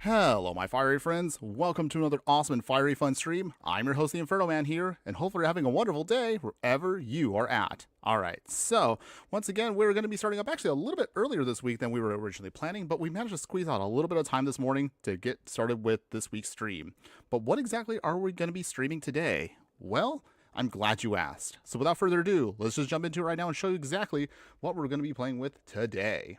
Hello, my fiery friends. Welcome to another awesome and fiery fun stream. I'm your host, the Infernoman here, and hopefully you're having a wonderful day wherever you are at. Alright, so once again, we're going to be starting up actually a little bit earlier this week than we were originally planning, but we managed to squeeze out a little bit of time this morning to get started with this week's stream. But what exactly are we going to be streaming today? Well, I'm glad you asked. So without further ado, let's just jump into it right now and show you exactly what we're going to be playing with today.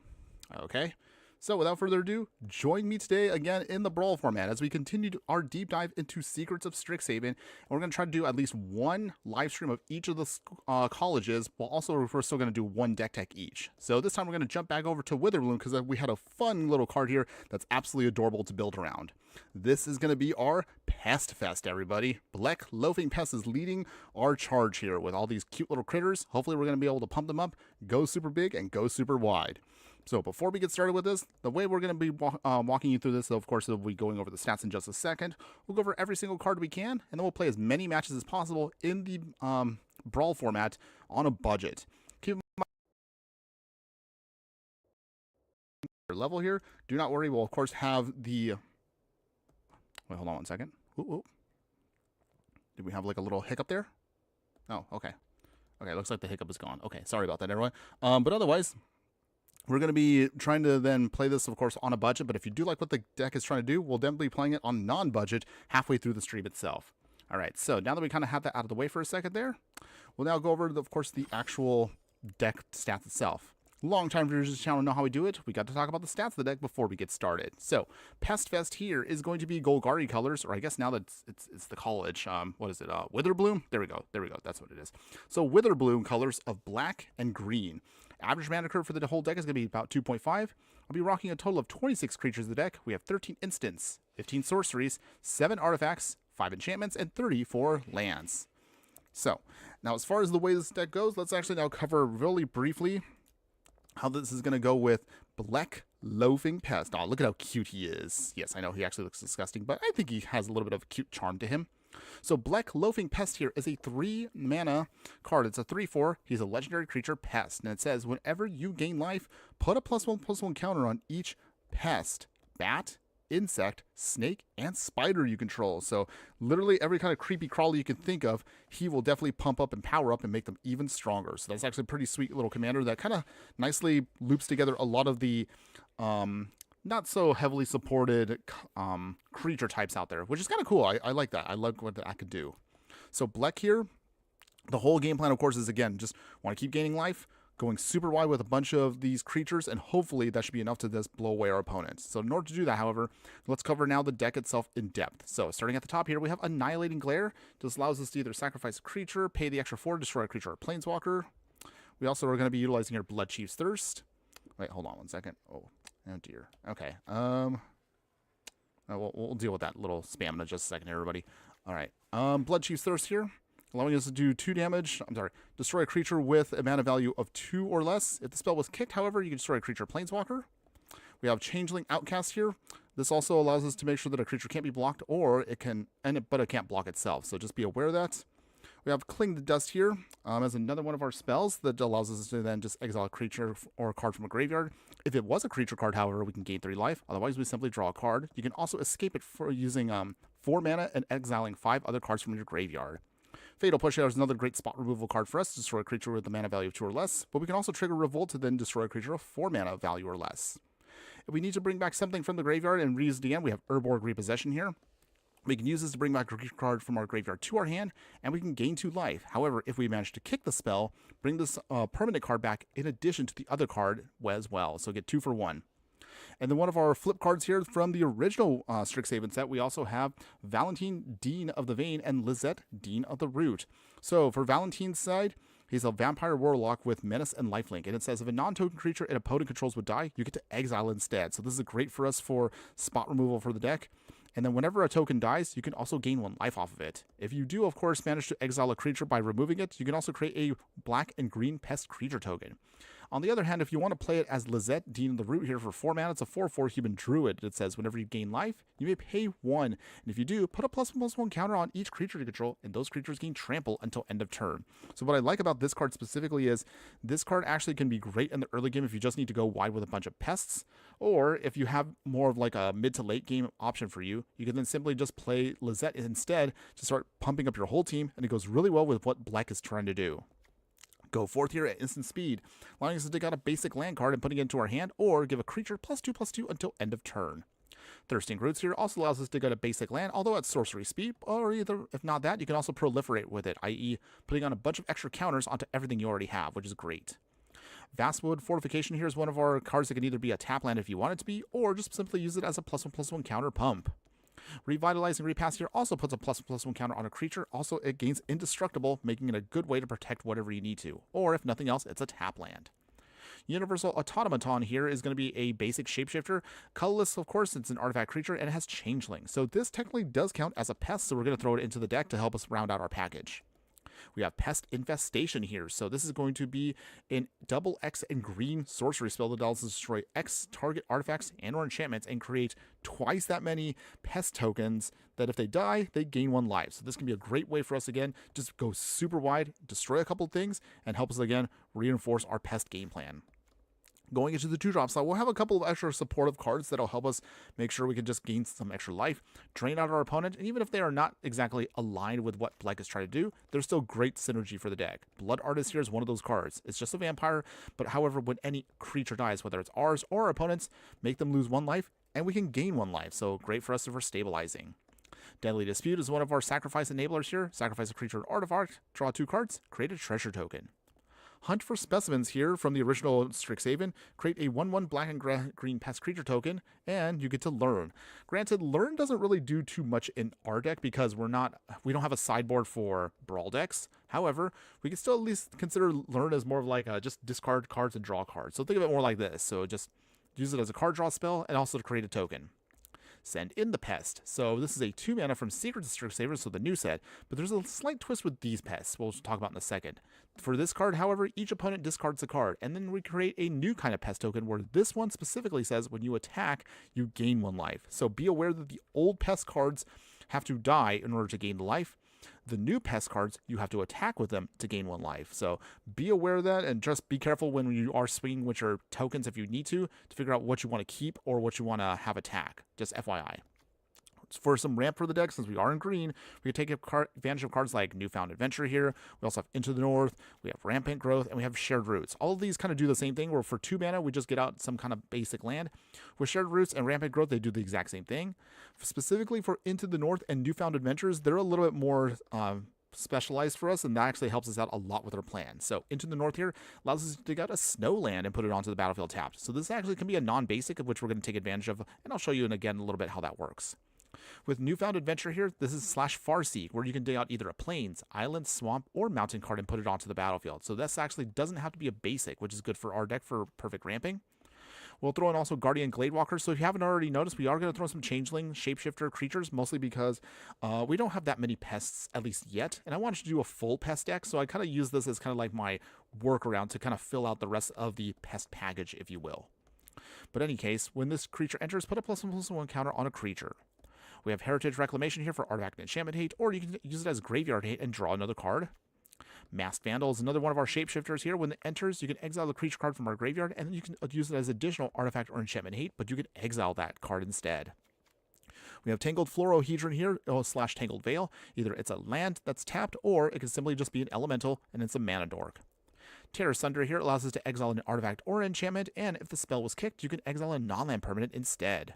Okay? So without further ado, join me today again in the Brawl format as we continue our deep dive into Secrets of Strixhaven. And we're going to try to do at least one live stream of each of the colleges, while also we're still going to do one deck tech each. So this time we're going to jump back over to Witherbloom because we had a fun little card here that's absolutely adorable to build around. This is going to be our Pest Fest, everybody. Blec Loafing Pest is leading our charge here with all these cute little critters. Hopefully we're going to be able to pump them up, go super big, and go super wide. So before we get started with this, the way we're going to be walking you through this, of course, we'll be going over the stats in just a second. We'll go over every single card we can, and then we'll play as many matches as possible in the Brawl format on a budget. Keep in mind your level here. Do not worry, we'll of course have the... Wait, hold on one second. Ooh. Did we have like a little hiccup there? Oh, okay. Okay, looks like the hiccup is gone. Okay, sorry about that, everyone. But otherwise... we're going to be trying to then play this, of course, on a budget, but if you do like what the deck is trying to do, we'll definitely be playing it on non-budget halfway through the stream itself. All right, so now that we kind of have that out of the way for a second there, we'll now go over, of course, the actual deck stats itself. Long-time viewers of this channel know how we do it. We got to talk about the stats of the deck before we get started. So, Pest Fest here is going to be Golgari colors, or I guess now that it's the college. What is it? Witherbloom? There we go. That's what it is. So, Witherbloom colors of black and green. Average mana curve for the whole deck is going to be about 2.5. I'll be rocking a total of 26 creatures in the deck. We have 13 instants, 15 sorceries, 7 artifacts, 5 enchantments, and 34 lands. So, now as far as the way this deck goes, let's actually now cover really briefly how this is going to go with Blec Loafing Pest. Oh, look at how cute he is. Yes, I know he actually looks disgusting, but I think he has a little bit of a cute charm to him. So Blec Loafing Pest here is a 3-mana card. It's a 3/4. He's a legendary creature, Pest. And it says, whenever you gain life, put a +1/+1 counter on each pest, bat, insect, snake, and spider you control. So literally every kind of creepy crawly you can think of, he will definitely pump up and power up and make them even stronger. So that's actually a pretty sweet little commander that kind of nicely loops together a lot of the not so heavily supported creature types out there, which is kind of cool. I like that. I like what I could do. So Blec here, the whole game plan, of course, is again, just want to keep gaining life, going super wide with a bunch of these creatures, and hopefully that should be enough to just blow away our opponents. So in order to do that, however, let's cover now the deck itself in depth. So starting at the top here, we have Annihilating Glare. This allows us to either sacrifice a creature, pay the extra 4 to destroy a creature or planeswalker. We also are going to be utilizing here Blood Chief's Thirst. Wait, hold on one second. Oh dear. Okay. We'll deal with that little spam in just a second, everybody. All right. Blood Chief's Thirst here, allowing us to do 2 damage. Destroy a creature with a mana value of 2 or less. If the spell was kicked, however, you can destroy a creature planeswalker. We have Changeling Outcast here. This also allows us to make sure that a creature can't be blocked, or it can, but it can't block itself. So just be aware of that. We have Cling to Dust here as another one of our spells that allows us to then just exile a creature or a card from a graveyard. If it was a creature card, however, we can gain 3 life. Otherwise, we simply draw a card. You can also escape it for using 4 mana and exiling 5 other cards from your graveyard. Fatal Pushout is another great spot removal card for us to destroy a creature with a mana value of 2 or less, but we can also trigger Revolt to then destroy a creature of 4 mana value or less. If we need to bring back something from the graveyard and reuse it again, we have Urborg Repossession here. We can use this to bring back a card from our graveyard to our hand, and we can gain 2 life. However, if we manage to kick the spell, bring this permanent card back in addition to the other card as well. So get 2 for 1. And then one of our flip cards here from the original Strixhaven set, we also have Valentine, Dean of the Vein, and Lizette, Dean of the Root. So for Valentine's side, he's a Vampire Warlock with Menace and Lifelink. And it says if a non-token creature an opponent controls would die, you get to exile instead. So this is great for us for spot removal for the deck. And then whenever a token dies, you can also gain 1 life off of it. If you do, of course, manage to exile a creature by removing it, you can also create a black and green pest creature token. On the other hand, if you want to play it as Lizette, Dean the Root here for 4 mana, it's a 4/4 human druid. It says whenever you gain life, you may pay 1. And if you do, put a +1/+1 counter on each creature you control, and those creatures gain trample until end of turn. So what I like about this card specifically is this card actually can be great in the early game if you just need to go wide with a bunch of pests, or if you have more of like a mid to late game option for you, you can then simply just play Lizette instead to start pumping up your whole team, and it goes really well with what Blec is trying to do. Go forth here at instant speed, allowing us to dig out a basic land card and putting it into our hand, or give a creature +2/+2 until end of turn. Thirsting Roots here also allows us to get a basic land, although at sorcery speed, or either, if not that, you can also proliferate with it, i.e. putting on a bunch of extra counters onto everything you already have, which is great. Vastwood Fortification here is one of our cards that can either be a tap land if you want it to be, or just simply use it as a +1/+1 counter pump. Revitalizing Repass here also puts a +1/+1 counter on a creature. Also, it gains Indestructible, making it a good way to protect whatever you need to. Or, if nothing else, it's a tap land. Universal Automaton here is going to be a basic shapeshifter. Colorless, of course, it's an artifact creature, and it has Changeling. So this technically does count as a pest, so we're going to throw it into the deck to help us round out our package. We have Pest Infestation here. So this is going to be an double X and green sorcery spell that allows us to destroy X target artifacts and or enchantments and create twice that many pest tokens that if they die, they gain 1 life. So this can be a great way for us, again, just go super wide, destroy a couple things, and help us, again, reinforce our pest game plan. Going into the 2-drop slot, we'll have a couple of extra supportive cards that'll help us make sure we can just gain some extra life, drain out our opponent, and even if they are not exactly aligned with what Blec is trying to do, there's still great synergy for the deck. Blood Artist here is one of those cards. It's just a vampire, but however, when any creature dies, whether it's ours or our opponents, make them lose 1 life, and we can gain 1 life, so great for us for stabilizing. Deadly Dispute is one of our sacrifice enablers here. Sacrifice a creature or artifact, draw 2 cards, create a treasure token. Hunt for Specimens here from the original Strixhaven. Create a 1/1 black and green pest creature token, and you get to Learn. Granted, Learn doesn't really do too much in our deck because we don't have a sideboard for Brawl decks. However, we can still at least consider Learn as more of like a just discard cards and draw cards. So think of it more like this. So just use it as a card draw spell and also to create a token. Send in the Pest. So this is a 2 mana from Secrets of Strixhaven, so the new set, but there's a slight twist with these pests we'll talk about in a second. For this card, however, each opponent discards a card, and then we create a new kind of pest token where this one specifically says when you attack, you gain 1 life. So be aware that the old pest cards have to die in order to gain the life. The new pest cards, you have to attack with them to gain 1 life. So be aware of that, and just be careful when you are swinging with your tokens if you need to figure out what you want to keep or what you want to have attack. Just FYI. For some ramp for the deck, since we are in green, we can take advantage of cards like Newfound Adventure here. We also have Into the North, we have Rampant Growth, and we have Shared Roots. All of these kind of do the same thing, where for 2 mana, we just get out some kind of basic land. With Shared Roots and Rampant Growth, they do the exact same thing. Specifically for Into the North and Newfound Adventures, they're a little bit more specialized for us, and that actually helps us out a lot with our plan. So Into the North here allows us to dig out a snow land and put it onto the battlefield tapped. So this actually can be a non-basic, of which we're going to take advantage of, and I'll show you again a little bit how that works. With Newfound Adventure here, this is /Farseek, where you can dig out either a plains, island, swamp, or mountain card and put it onto the battlefield. So this actually doesn't have to be a basic, which is good for our deck for perfect ramping. We'll throw in also Guardian Gladewalker. So if you haven't already noticed, we are going to throw some Changeling, Shapeshifter creatures, mostly because we don't have that many pests, at least yet. And I wanted to do a full pest deck, so I kind of use this as kind of like my workaround to kind of fill out the rest of the pest package, if you will. But in any case, when this creature enters, put a +1/+1 counter on a creature. We have Heritage Reclamation here for Artifact and Enchantment Hate, or you can use it as Graveyard Hate and draw another card. Masked Vandal is another one of our shapeshifters here. When it enters, you can exile the creature card from our graveyard, and then you can use it as additional Artifact or Enchantment Hate, but you can exile that card instead. We have Tangled Florohedron here, /Tangled Veil. Either it's a land that's tapped, or it can simply just be an elemental, and it's a mana dork. Terror Sunder here allows us to exile an artifact or enchantment, and if the spell was kicked, you can exile a non-land permanent instead.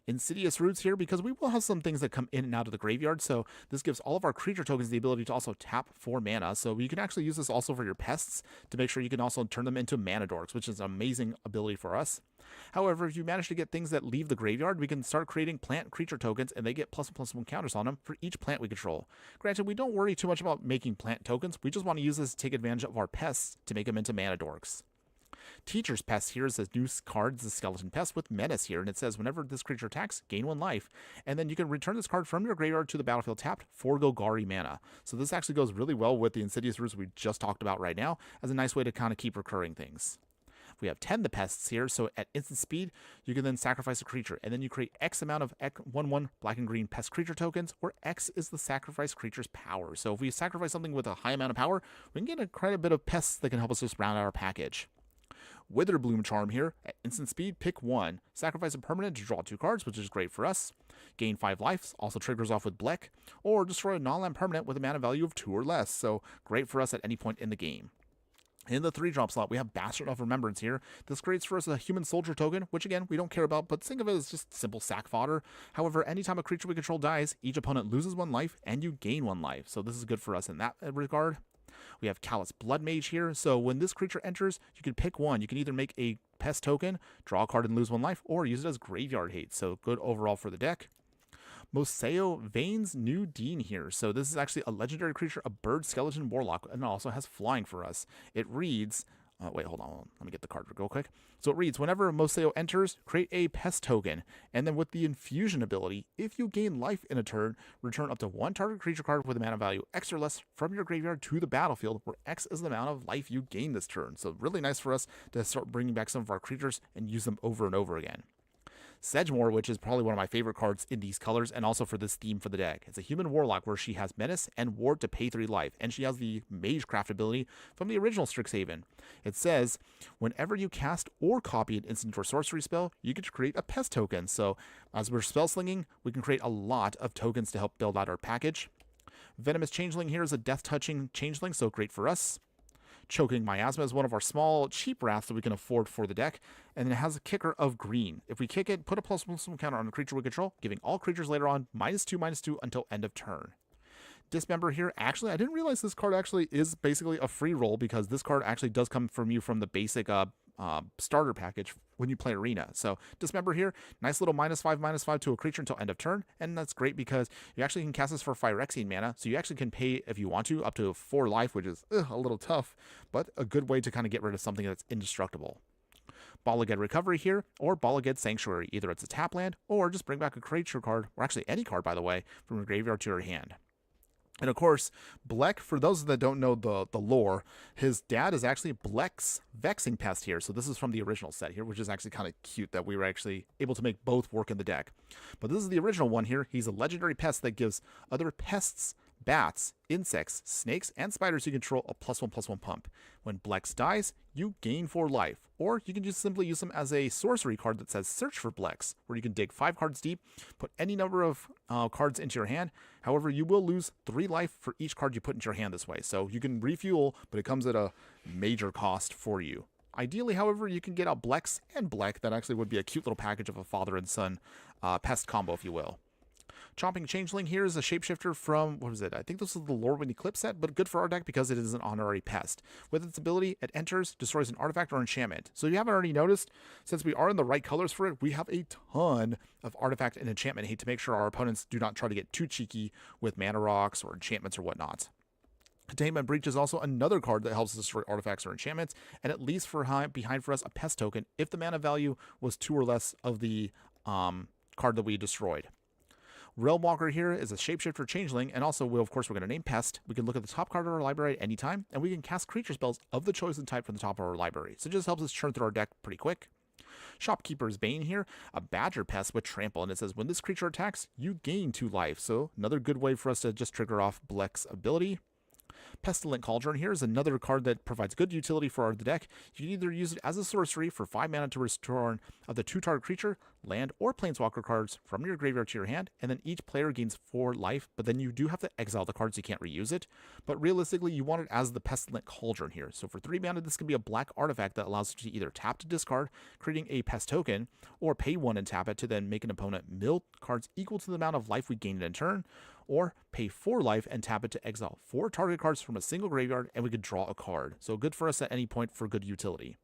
Insidious Roots here, because we will have some things that come in and out of the graveyard, so this gives all of our creature tokens the ability to also tap for mana, so you can actually use this also for your pests to make sure you can also turn them into mana dorks, which is an amazing ability for us. However, if you manage to get things that leave the graveyard, we can start creating plant creature tokens, and they get +1/+1 counters on them for each plant we control. Granted, we don't worry too much about making plant tokens, we just want to use this to take advantage of our pests to make them into mana dorks. Teacher's Pest here is a new card. It's a Skeleton Pest with Menace here, and it says whenever this creature attacks, gain 1 life, and then you can return this card from your graveyard to the battlefield tapped for Golgari mana. So this actually goes really well with the Insidious Roots we just talked about right now as a nice way to kind of keep recurring things. We have 10 the pests here, so at instant speed, you can then sacrifice a creature, and then you create X amount of 1/1 black and green pest creature tokens, where X is the sacrifice creature's power. So if we sacrifice something with a high amount of power, we can get quite a bit of pests that can help us just round out our package. Witherbloom Charm here, at instant speed, pick 1. Sacrifice a permanent to draw 2 cards, which is great for us. Gain 5 lives, also triggers off with Blec, or destroy a non-land permanent with a mana value of 2 or less, so great for us at any point in the game. In the 3-drop slot, we have Bastard of Remembrance here. This creates for us a Human Soldier token, which again, we don't care about, but think of it as just simple sack fodder. However, anytime a creature we control dies, each opponent loses 1 life, and you gain 1 life. So this is good for us in that regard. We have Callous Blood Mage here, so when this creature enters, you can pick 1. You can either make a pest token, draw a card and lose 1 life, or use it as graveyard hate, so good overall for the deck. Moseo Vane's New Dean here. So this is actually a legendary creature, a bird skeleton warlock, and it also has flying for us. It reads, wait, hold on. Let me get the card real quick. So it reads, whenever Moseo enters, create a pest token. And then with the infusion ability, if you gain life in a turn, return up to 1 target creature card with a mana value X or less from your graveyard to the battlefield, where X is the amount of life you gain this turn. So really nice for us to start bringing back some of our creatures and use them over and over again. Sedgemoor, which is probably one of my favorite cards in these colors and also for this theme for the deck. It's a human warlock where she has Menace and Ward to pay 3 life, and she has the Magecraft ability from the original Strixhaven. It says, whenever you cast or copy an instant or sorcery spell, you get to create a pest token. So as we're spell slinging, we can create a lot of tokens to help build out our package. Venomous Changeling here is a death-touching changeling, so great for us. Choking Miasma is one of our small, cheap wraths that we can afford for the deck, and it has a kicker of green. If we kick it, put a +1 counter on a creature we control, giving all creatures later on -2/-2 until end of turn. Dismember here, actually, I didn't realize this card actually is basically a free roll, because this card actually does come from you from the basic starter package when you play Arena. So Dismember here, nice little -5/-5 to a creature until end of turn, and that's great because you actually can cast this for Phyrexian mana, so you actually can pay, if you want to, up to 4 life, which is a little tough, but a good way to kind of get rid of something that's indestructible. Balaged Recovery here, or Balaged Sanctuary. Either it's a tap land, or just bring back a creature card, or actually any card, by the way, from your graveyard to your hand. And of course, Blec, for those that don't know the lore, his dad is actually Blec's Vexing Pest here. So this is from the original set here, which is actually kind of cute that we were actually able to make both work in the deck. But this is the original one here. He's a legendary pest that gives other pests, bats, insects, snakes, and spiders you control a +1/+1 pump. When Blex dies, you gain 4 life. Or you can just simply use them as a sorcery card that says Search for Blex, where you can dig 5 cards deep, put any number of cards into your hand. However, you will lose 3 life for each card you put into your hand this way. So you can refuel, but it comes at a major cost for you. Ideally, however, you can get out Blex and Blec. That actually would be a cute little package of a father and son pest combo, if you will. Chomping Changeling here is a shapeshifter from, what was it? I think this is the Lorwyn Eclipse set, but good for our deck because it is an honorary pest. With its ability, it enters, destroys an artifact or enchantment. So you haven't already noticed, since we are in the right colors for it, we have a ton of artifact and enchantment hate to make sure our opponents do not try to get too cheeky with mana rocks or enchantments or whatnot. Containment Breach is also another card that helps us destroy artifacts or enchantments, and it leaves behind for us a pest token if the mana value was 2 or less of the card that we destroyed. Realmwalker here is a shapeshifter changeling, and also, of course, we're going to name Pest. We can look at the top card of our library at any time, and we can cast creature spells of the chosen type from the top of our library. So it just helps us churn through our deck pretty quick. Shopkeeper's Bane here, a badger pest with trample, and it says when this creature attacks, you gain 2 life. So another good way for us to just trigger off Blec's ability. Pestilent Cauldron here is another card that provides good utility for the deck. You can either use it as a sorcery for 5 mana to restore of the 2 target creature, land, or planeswalker cards from your graveyard to your hand, and then each player gains 4 life, but then you do have to exile the cards, you can't reuse it. But realistically, you want it as the Pestilent Cauldron here. So for 3 mana, this can be a black artifact that allows you to either tap to discard, creating a pest token, or pay 1 and tap it to then make an opponent mill cards equal to the amount of life we gained in turn, or pay 4 life and tap it to exile 4 target cards from a single graveyard, and we could draw a card. So good for us at any point for good utility.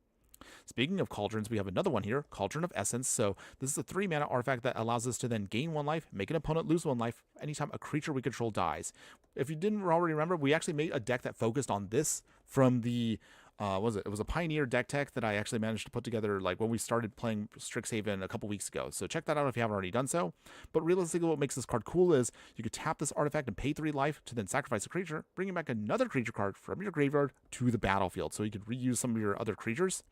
Speaking of cauldrons, we have another one here, Cauldron of Essence. So this is a 3 mana artifact that allows us to then gain 1 life, make an opponent lose 1 life anytime a creature we control dies. If you didn't already remember, we actually made a deck that focused on this from the was it? It was a Pioneer deck tech that I actually managed to put together like when we started playing Strixhaven a couple weeks ago. So check that out if you haven't already done so. But realistically, what makes this card cool is you could tap this artifact and pay 3 life to then sacrifice a creature, bringing back another creature card from your graveyard to the battlefield. So you could reuse some of your other creatures.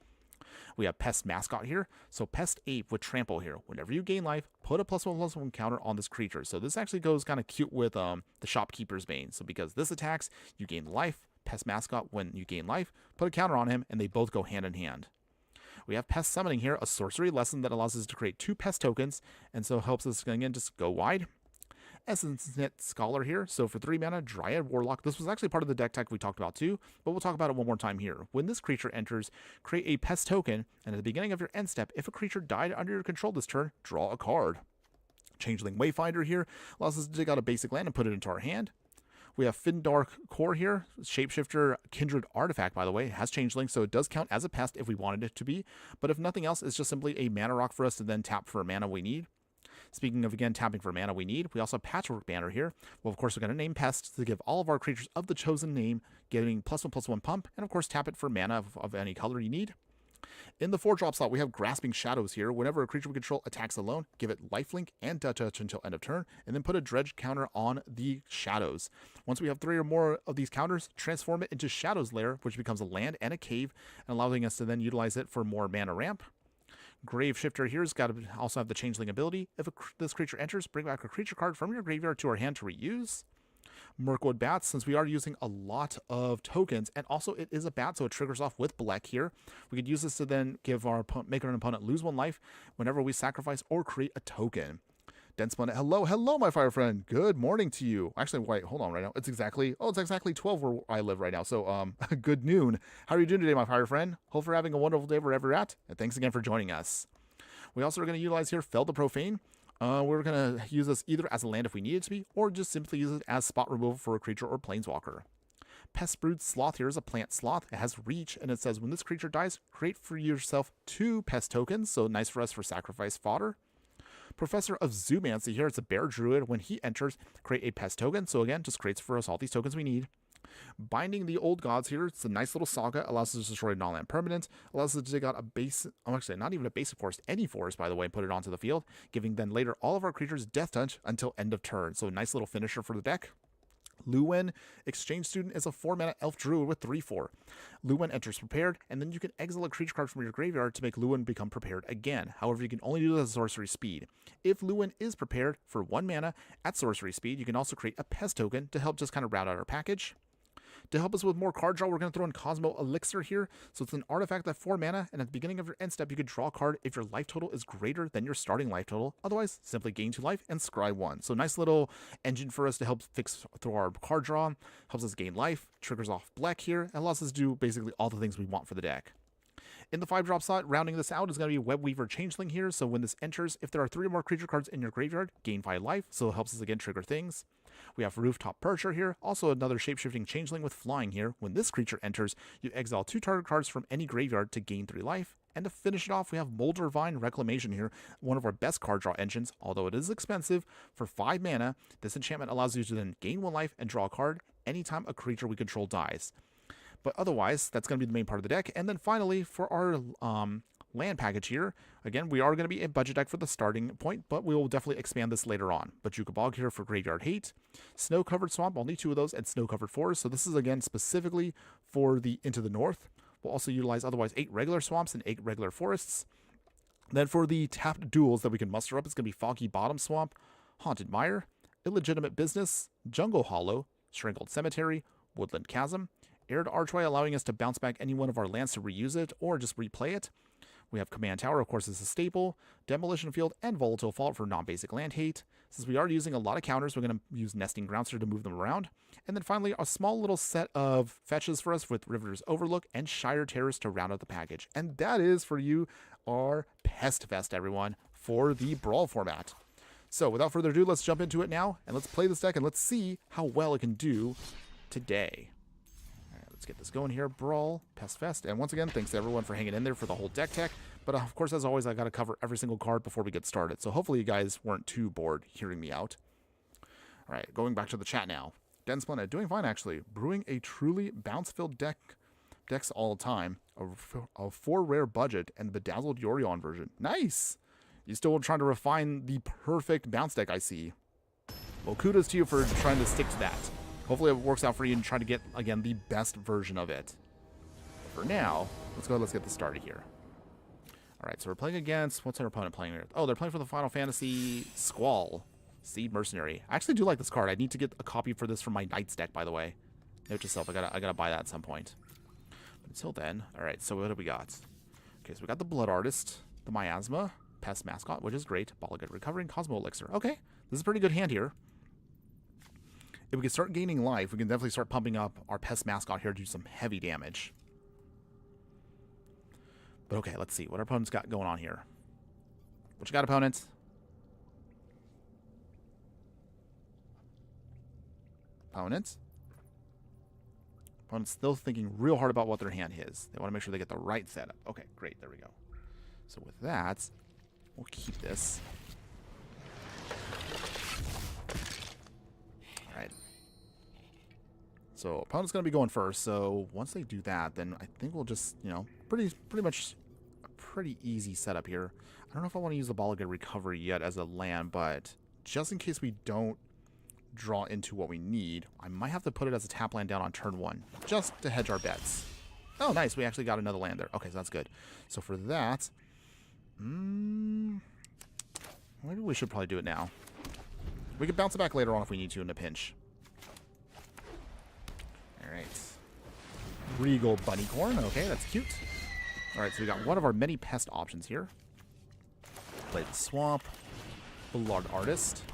We have Pest Mascot here. So Pest Ape with Trample here. Whenever you gain life, put a +1/+1 counter on this creature. So this actually goes kind of cute with the Shopkeeper's Bane. So because this attacks, you gain life. Pest Mascot, when you gain life, put a counter on him, and they both go hand in hand. We have Pest Summoning here, a sorcery lesson that allows us to create 2 pest tokens, and so helps us, again, just go wide. Essence Knit Scholar here, so for 3 mana, Dryad Warlock. This was actually part of the deck tech we talked about too, but we'll talk about it one more time here. When this creature enters, create a pest token, and at the beginning of your end step, if a creature died under your control this turn, draw a card. Changeling Wayfinder here allows us to dig out a basic land and put it into our hand. We have Findark Core here, Shapeshifter Kindred Artifact, by the way. It has Changeling, so it does count as a pest if we wanted it to be. But if nothing else, it's just simply a mana rock for us to then tap for a mana we need. Speaking of, again, tapping for mana we need, we also have Patchwork Banner here. Well, of course, we're going to name Pest to give all of our creatures of the chosen name, getting +1/+1 pump, and of course, tap it for mana of any color you need. In the 4-drop slot, we have Grasping Shadows here. Whenever a creature we control attacks alone, give it lifelink and death touch until end of turn, and then put a dredge counter on the shadows. Once we have 3 or more of these counters, transform it into Shadow's Lair, which becomes a land and a cave, and allowing us to then utilize it for more mana ramp. Grave Shifter here's got to also have the Changeling ability. If this creature enters, bring back a creature card from your graveyard to our hand to reuse. Mirkwood Bats, since we are using a lot of tokens, and also it is a bat, so it triggers off with Blec here. We could use this to then make our opponent lose 1 life whenever we sacrifice or create a token. Dense Planet, hello, my fire friend. Good morning to you. Actually, wait, hold on right now. It's exactly 12 where I live right now. So, good noon. How are you doing today, my fire friend? Hope you're having a wonderful day wherever you're at. And thanks again for joining us. We also are going to utilize here Fell the Profane. We're going to use this either as a land if we need it to be, or just simply use it as spot removal for a creature or planeswalker. Pest Brood Sloth here is a plant sloth. It has reach, and it says when this creature dies, create for yourself 2 pest tokens. So nice for us for sacrifice fodder. Professor of Zoomancy here, it's a bear druid. When he enters, create a pest token. So again, just creates for us all these tokens we need. Binding the Old Gods here, it's a nice little saga, allows us to destroy non-land permanent, allows us to dig out a base, actually not even a basic forest, any forest by the way, and put it onto the field, giving then later all of our creatures death touch until end of turn. So a nice little finisher for the deck. Luwen, Exchange Student, is a 4-mana elf druid with 3/4. Luwen enters prepared, and then you can exile a creature card from your graveyard to make Luwen become prepared again. However, you can only do this at sorcery speed. If Luwen is prepared for 1 mana at sorcery speed, you can also create a pest token to help just kind of round out our package. To help us with more card draw, we're going to throw in Cosmo Elixir here. So it's an artifact at 4 mana, and at the beginning of your end step, you could draw a card if your life total is greater than your starting life total. Otherwise, simply gain 2 life and scry 1. So nice little engine for us to help fix through our card draw. Helps us gain life, triggers off Blec here, and allows us to do basically all the things we want for the deck. In the 5-drop slot, rounding this out is going to be Webweaver Changeling here. So when this enters, if there are 3 or more creature cards in your graveyard, gain 5 life. So it helps us again trigger things. We have Rooftop Percher here, also another shapeshifting changeling with flying here. When this creature enters, you exile 2 target cards from any graveyard to gain 3 life. And to finish it off, we have Molder Vine Reclamation here, one of our best card draw engines, although it is expensive. For 5 mana, this enchantment allows you to then gain 1 life and draw a card anytime a creature we control dies. But otherwise, that's going to be the main part of the deck. And then finally, for our land package here, again, we are going to be a budget deck for the starting point, but we will definitely expand this later on. Bojuka Bog here for Graveyard Hate. Snow-Covered Swamp, only 2 of those, and Snow-Covered Forest. So this is, again, specifically for the Into the North. We'll also utilize otherwise 8 regular swamps and 8 regular forests. Then for the tapped duels that we can muster up, it's going to be Foggy Bottom Swamp, Haunted Mire, Illegitimate Business, Jungle Hollow, Strangled Cemetery, Woodland Chasm, Aired Archway, allowing us to bounce back any one of our lands to reuse it or just replay it. We have Command Tower, of course, as a staple, Demolition Field, and Volatile Fault for non-basic land hate. Since we are using a lot of counters, we're going to use Nesting Groundster to move them around. And then finally, a small little set of fetches for us with River's Overlook and Shire Terrace to round out the package. And that is for you our Pest Fest, everyone, for the Brawl format. So without further ado, let's jump into it now, and let's play this deck, and let's see how well it can do today. Let's get this going here. Brawl, Pest Fest. And once again, thanks to everyone for hanging in there for the whole deck tech. But of course, as always, I got to cover every single card before we get started. So hopefully you guys weren't too bored hearing me out. All right, going back to the chat now. Dense Planet, doing fine actually. Brewing a truly bounce-filled deck decks all the time. A 4 rare budget and bedazzled Yorion version. Nice! You're still trying to refine the perfect bounce deck, I see. Well, kudos to you for trying to stick to that. Hopefully it works out for you and try to get, again, the best version of it. For now, let's get this started here. Alright, so we're playing against... What's our opponent playing here? Oh, they're playing for the Final Fantasy Squall. Seed Mercenary. I actually do like this card. I need to get a copy for this for my Knights deck, by the way. Note to self, I gotta buy that at some point. But until then, alright, so what do we got? Okay, so we got the Blood Artist, the Miasma, Pest Mascot, which is great. Ball of Good Recovering, Cosmo Elixir. Okay, this is a pretty good hand here. If we can start gaining life, we can definitely start pumping up our Pest Mascot here to do some heavy damage. But okay, let's see what our opponent's got going on here. What you got, opponent? Opponent's still thinking real hard about what their hand is. They want to make sure they get the right setup. Okay, great. There we go. So with that, we'll keep this. All right. So opponent's going to be going first. So once they do that, then I think we'll just, you know, pretty much a pretty easy setup here. I don't know if I want to use the Ball of Good Recovery yet as a land, but just in case we don't draw into what we need, I might have to put it as a tap land down on turn 1, just to hedge our bets. Oh, nice. We actually got another land there. Okay, so that's good. So for that, maybe we should probably do it now. We could bounce it back later on if we need to in a pinch. All right. Regal Bunnycorn. Okay, that's cute. All right, so we got one of our many pest options here. Play the Swamp. Blood Artist.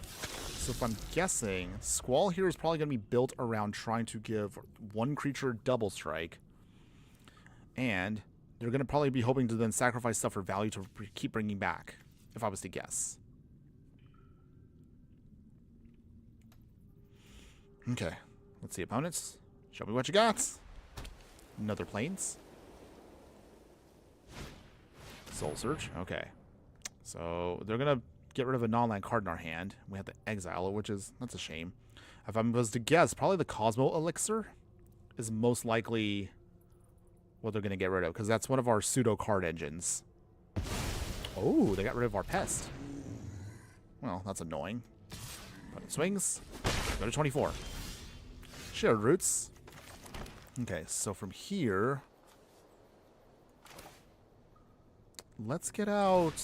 So if I'm guessing, Squall here is probably going to be built around trying to give one creature double strike. And they're going to probably be hoping to then sacrifice stuff for value to keep bringing back, if I was to guess. Okay, let's see, opponents. Show me what you got. Another Plains. Soul Search, okay. So they're going to get rid of a non-land card in our hand. We have to exile it, that's a shame. If I was to guess, probably the Cosmo Elixir is most likely what they're going to get rid of, because that's one of our pseudo card engines. Oh, they got rid of our Pest. Well, that's annoying. But it swings. Go to 24. Shared Roots. Okay, so from here, let's get out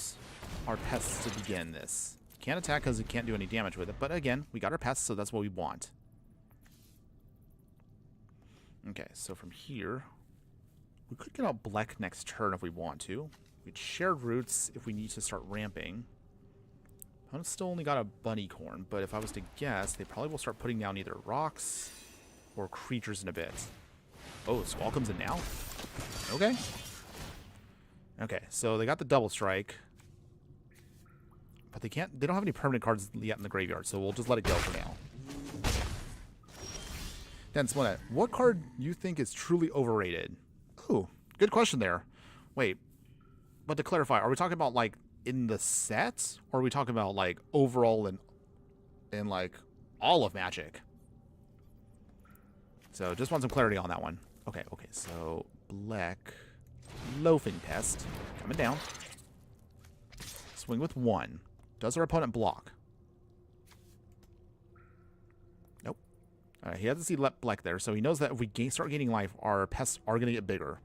our Pests to begin this. Can't attack because we can't do any damage with it, but again, we got our Pests, so that's what we want. Okay, so from here, we could get out Blec next turn if we want to. We'd Shared Roots if we need to start ramping. I've still only got a Bunnycorn, but if I was to guess, they probably will start putting down either rocks or creatures in a bit. Oh, Squall comes in now? Okay. Okay, so they got the double strike. But they don't have any permanent cards yet in the graveyard, so we'll just let it go for now. Dan Splinter, what card do you think is truly overrated? Ooh, good question there. Wait, but to clarify, are we talking about like in the set, or are we talking about like overall in like all of Magic? So just want some clarity on that one. Okay, so Blec, Loafing Pest, coming down. Swing with 1. Does our opponent block? Nope. Alright, he hasn't seen Blec there, so he knows that if we start gaining life, our pests are going to get bigger.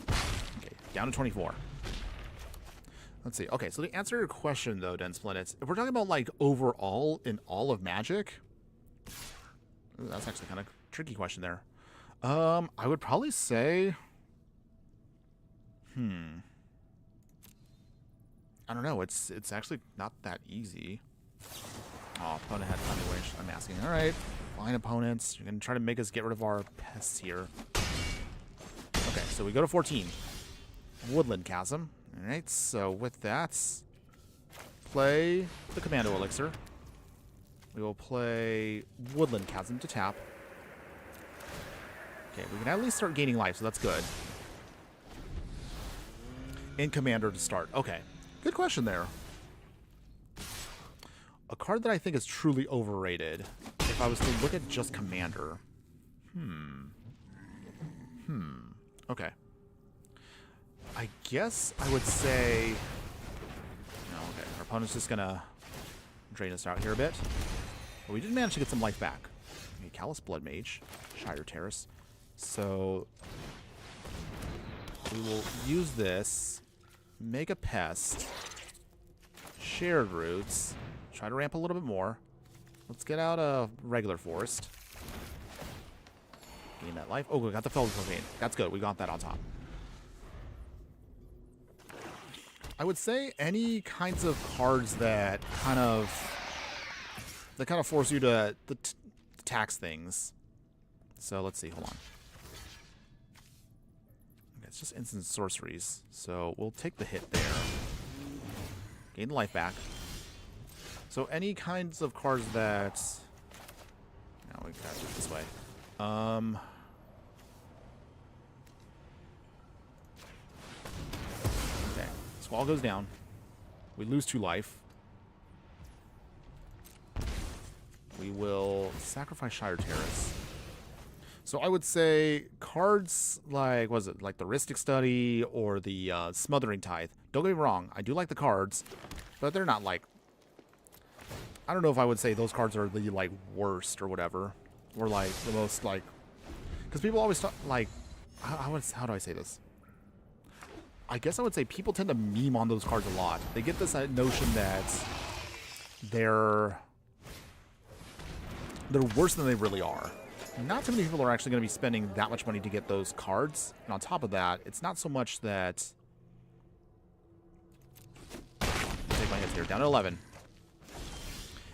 Okay, down to 24. Let's see. Okay, so to answer your question, though, Densplinets, if we're talking about, like, overall in all of Magic... Ooh, that's actually kind of a tricky question there. I would probably say... I don't know. It's actually not that easy. Oh, opponent had Thunder Wish. I'm asking. All right, fine, opponents. You're going to try to make us get rid of our pests here. Okay, so we go to 14. Woodland Chasm. All right, so with that, play the Commando Elixir. We will play Woodland Chasm to tap. Okay, we can at least start gaining life, so that's good. In Commander to start. Okay. Good question there. A card that I think is truly overrated, if I was to look at just Commander. Okay. I guess I would say... No, okay. Our opponent's just gonna drain us out here a bit. But we did manage to get some life back. Okay, Callous Blood Mage. Shire Terrace. So... we will use this. Make a pest. Shared Roots. Try to ramp a little bit more. Let's get out a regular forest. Gain that life. Oh, we got the Felled Profane. That's good. We got that on top. I would say any kinds of cards that kind of force you to tax things. So let's see. Hold on. Okay, it's just instant sorceries. So we'll take the hit there. Gain the life back. So any kinds of cards that... Now we gotta do it this way. Okay. Squall goes down. We lose 2 life. We will sacrifice Shire Terrace. So I would say cards like, was it like the Rhystic Study or the Smothering Tithe? Don't get me wrong, I do like the cards, but they're not like... I don't know if I would say those cards are the like worst or whatever, or like the most like... Because people always talk like... How do I say this? I guess I would say people tend to meme on those cards a lot. They get this notion that they're worse than they really are. Not too many people are actually going to be spending that much money to get those cards. And on top of that, it's not so much that... Take my hits here. Down to 11. And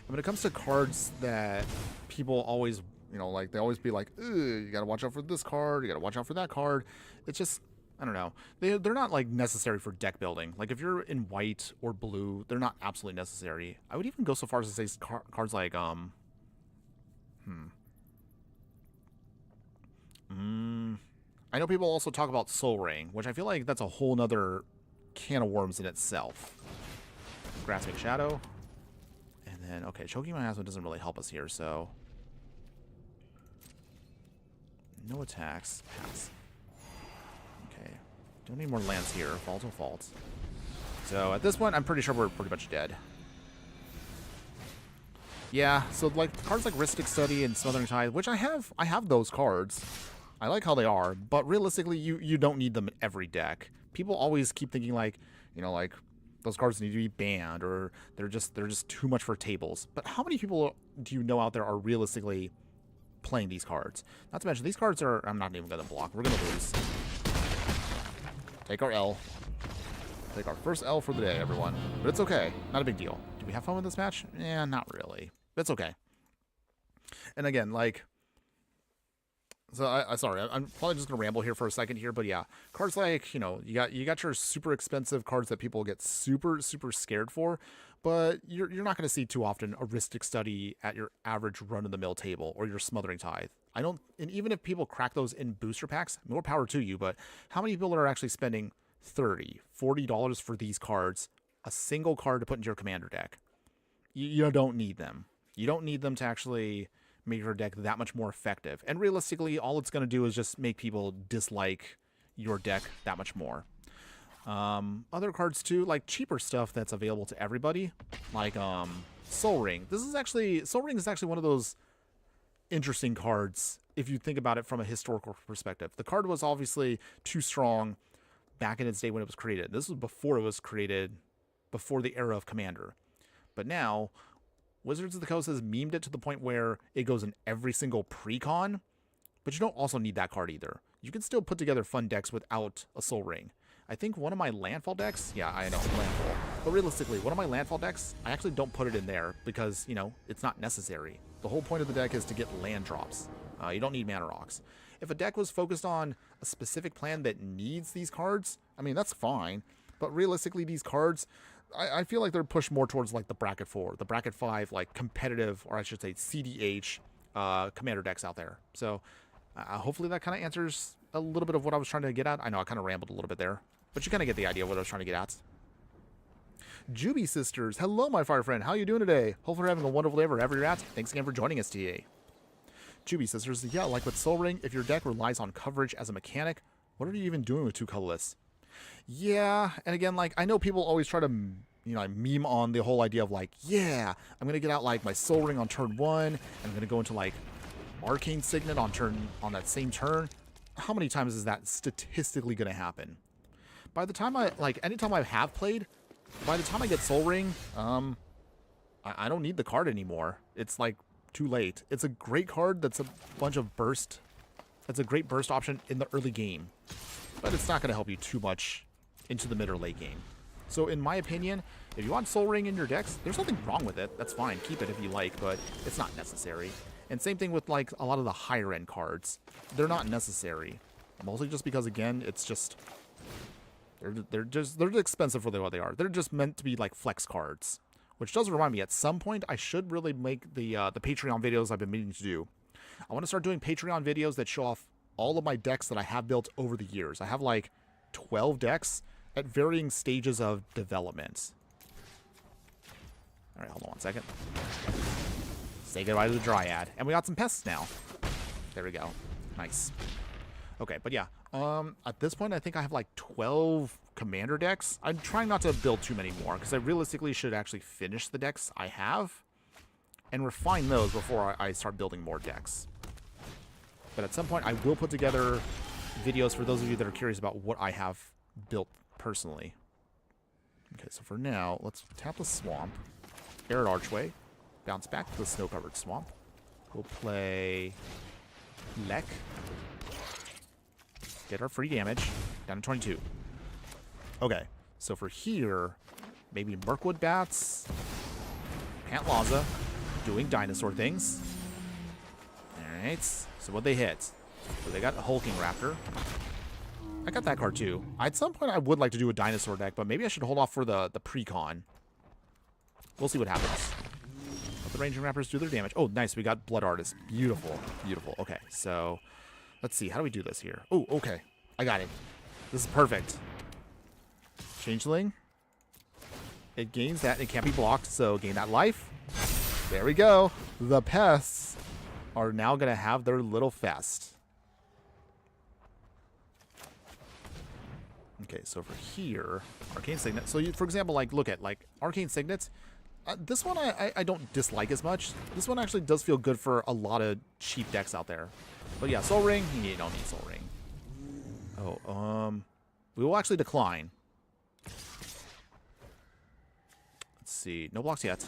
when it comes to cards that people always, you know, like, they always be like, you got to watch out for this card, you got to watch out for that card. It's just, I don't know. They're not, like, necessary for deck building. Like, if you're in white or blue, they're not absolutely necessary. I would even go so far as to say cards like, I know people also talk about Soul Ring, which I feel like that's a whole nother can of worms in itself. Grasping Shadow. And then, okay, Choking Miasma doesn't really help us here, so... No attacks. Pass. Okay. Don't need more lands here. Fault to fault. So, at this point, I'm pretty sure we're pretty much dead. Yeah, so, like, cards like Rhystic Study and Smothering Tithe, which I have those cards. I like how they are, but realistically, you don't need them in every deck. People always keep thinking, like, you know, like... those cards need to be banned, or they're just too much for tables. But how many people do you know out there are realistically playing these cards? Not to mention, these cards are... I'm not even going to block. We're going to lose. Take our L. Take our first L for the day, everyone. But it's okay. Not a big deal. Do we have fun with this match? Yeah, not really. But it's okay. And again, like... So sorry, I'm probably just gonna ramble here for a second here, but yeah, cards like, you know, you got your super expensive cards that people get super scared for, but you're not gonna see too often a Rhystic Study at your average run-of-the-mill table, or your Smothering Tithe. And even if people crack those in booster packs, more power to you. But how many people are actually spending $30, $40 for these cards, a single card to put into your commander deck? You don't need them. You don't need them to actually make your deck that much more effective. And realistically, all it's going to do is just make people dislike your deck that much more. Other cards too, like cheaper stuff that's available to everybody, like Soul Ring. Soul Ring is actually one of those interesting cards if you think about it from a historical perspective. The card was obviously too strong back in its day when it was created. This was before it was created, before the era of Commander. But now, Wizards of the Coast has memed it to the point where it goes in every single pre-con, but you don't also need that card either. You can still put together fun decks without a Soul Ring. I think one of my Landfall decks, yeah, I know, Landfall. But realistically, one of my Landfall decks, I actually don't put it in there because, you know, it's not necessary. The whole point of the deck is to get land drops. You don't need Mana Rocks. If a deck was focused on a specific plan that needs these cards, I mean, that's fine. But realistically, these cards... I feel like they're pushed more towards like the bracket 4, the bracket 5, like competitive, or I should say CDH commander decks out there. So hopefully that kind of answers a little bit of what I was trying to get at. I know I kind of rambled a little bit there, but you kind of get the idea of what I was trying to get at. Juby Sisters, hello my fire friend, how you doing today? Hopefully you're having a wonderful day wherever you're at. Thanks again for joining us today. Juby Sisters, yeah, like with Soul Ring, if your deck relies on coverage as a mechanic, what are you even doing with 2 colorless? Yeah, and again, like, I know people always try to, meme on the whole idea of, like, yeah, I'm going to get out, like, my Soul Ring on turn 1, and I'm going to go into, like, Arcane Signet on that same turn. How many times is that statistically going to happen? By the time anytime I have played, by the time I get Soul Ring, I don't need the card anymore. It's, like, too late. It's a great card that's a bunch of burst. That's a great burst option in the early game. But it's not going to help you too much into the mid or late game. So in my opinion, if you want Soul Ring in your decks, there's nothing wrong with it. That's fine. Keep it if you like, but it's not necessary. And same thing with like a lot of the higher end cards. They're not necessary. Mostly just because, again, it's just they're expensive for what they are. They're just meant to be like flex cards. Which does remind me, at some point I should really make the Patreon videos I've been meaning to do. I want to start doing Patreon videos that show off all of my decks that I have built over the years. I have like 12 decks at varying stages of development. All right, hold on one second. Say goodbye to the Dryad. And we got some pests now. There we go. Nice. Okay, but yeah. At this point, I think I have like 12 commander decks. I'm trying not to build too many more, because I realistically should actually finish the decks I have and refine those before I start building more decks. But at some point, I will put together videos for those of you that are curious about what I have built personally. Okay, so for now, let's tap the Swamp, Arid Archway, bounce back to the Snow-Covered Swamp. We'll play Blec. Get our free damage down to 22. Okay, so for here, maybe Mirkwood Bats, Pantlaza, doing dinosaur things. Alright, so what they hit? So they got a Hulking Raptor. I got that card too. At some point I would like to do a dinosaur deck, but maybe I should hold off for the pre-con. We'll see what happens. Let the Ranging Rappers do their damage. Oh, nice, we got Blood Artist. Beautiful, beautiful. Okay, so let's see, how do we do this here? Oh, okay, I got it. This is perfect. Changeling. It gains that, it can't be blocked, so gain that life. There we go. The pests are now going to have their little fest. Okay, so for here, Arcane Signet. So, for example, like, look at, like, Arcane Signets. This one I don't dislike as much. This one actually does feel good for a lot of cheap decks out there. But yeah, Soul Ring, you don't need Soul Ring. Oh, we will actually decline. Let's see. No blocks yet.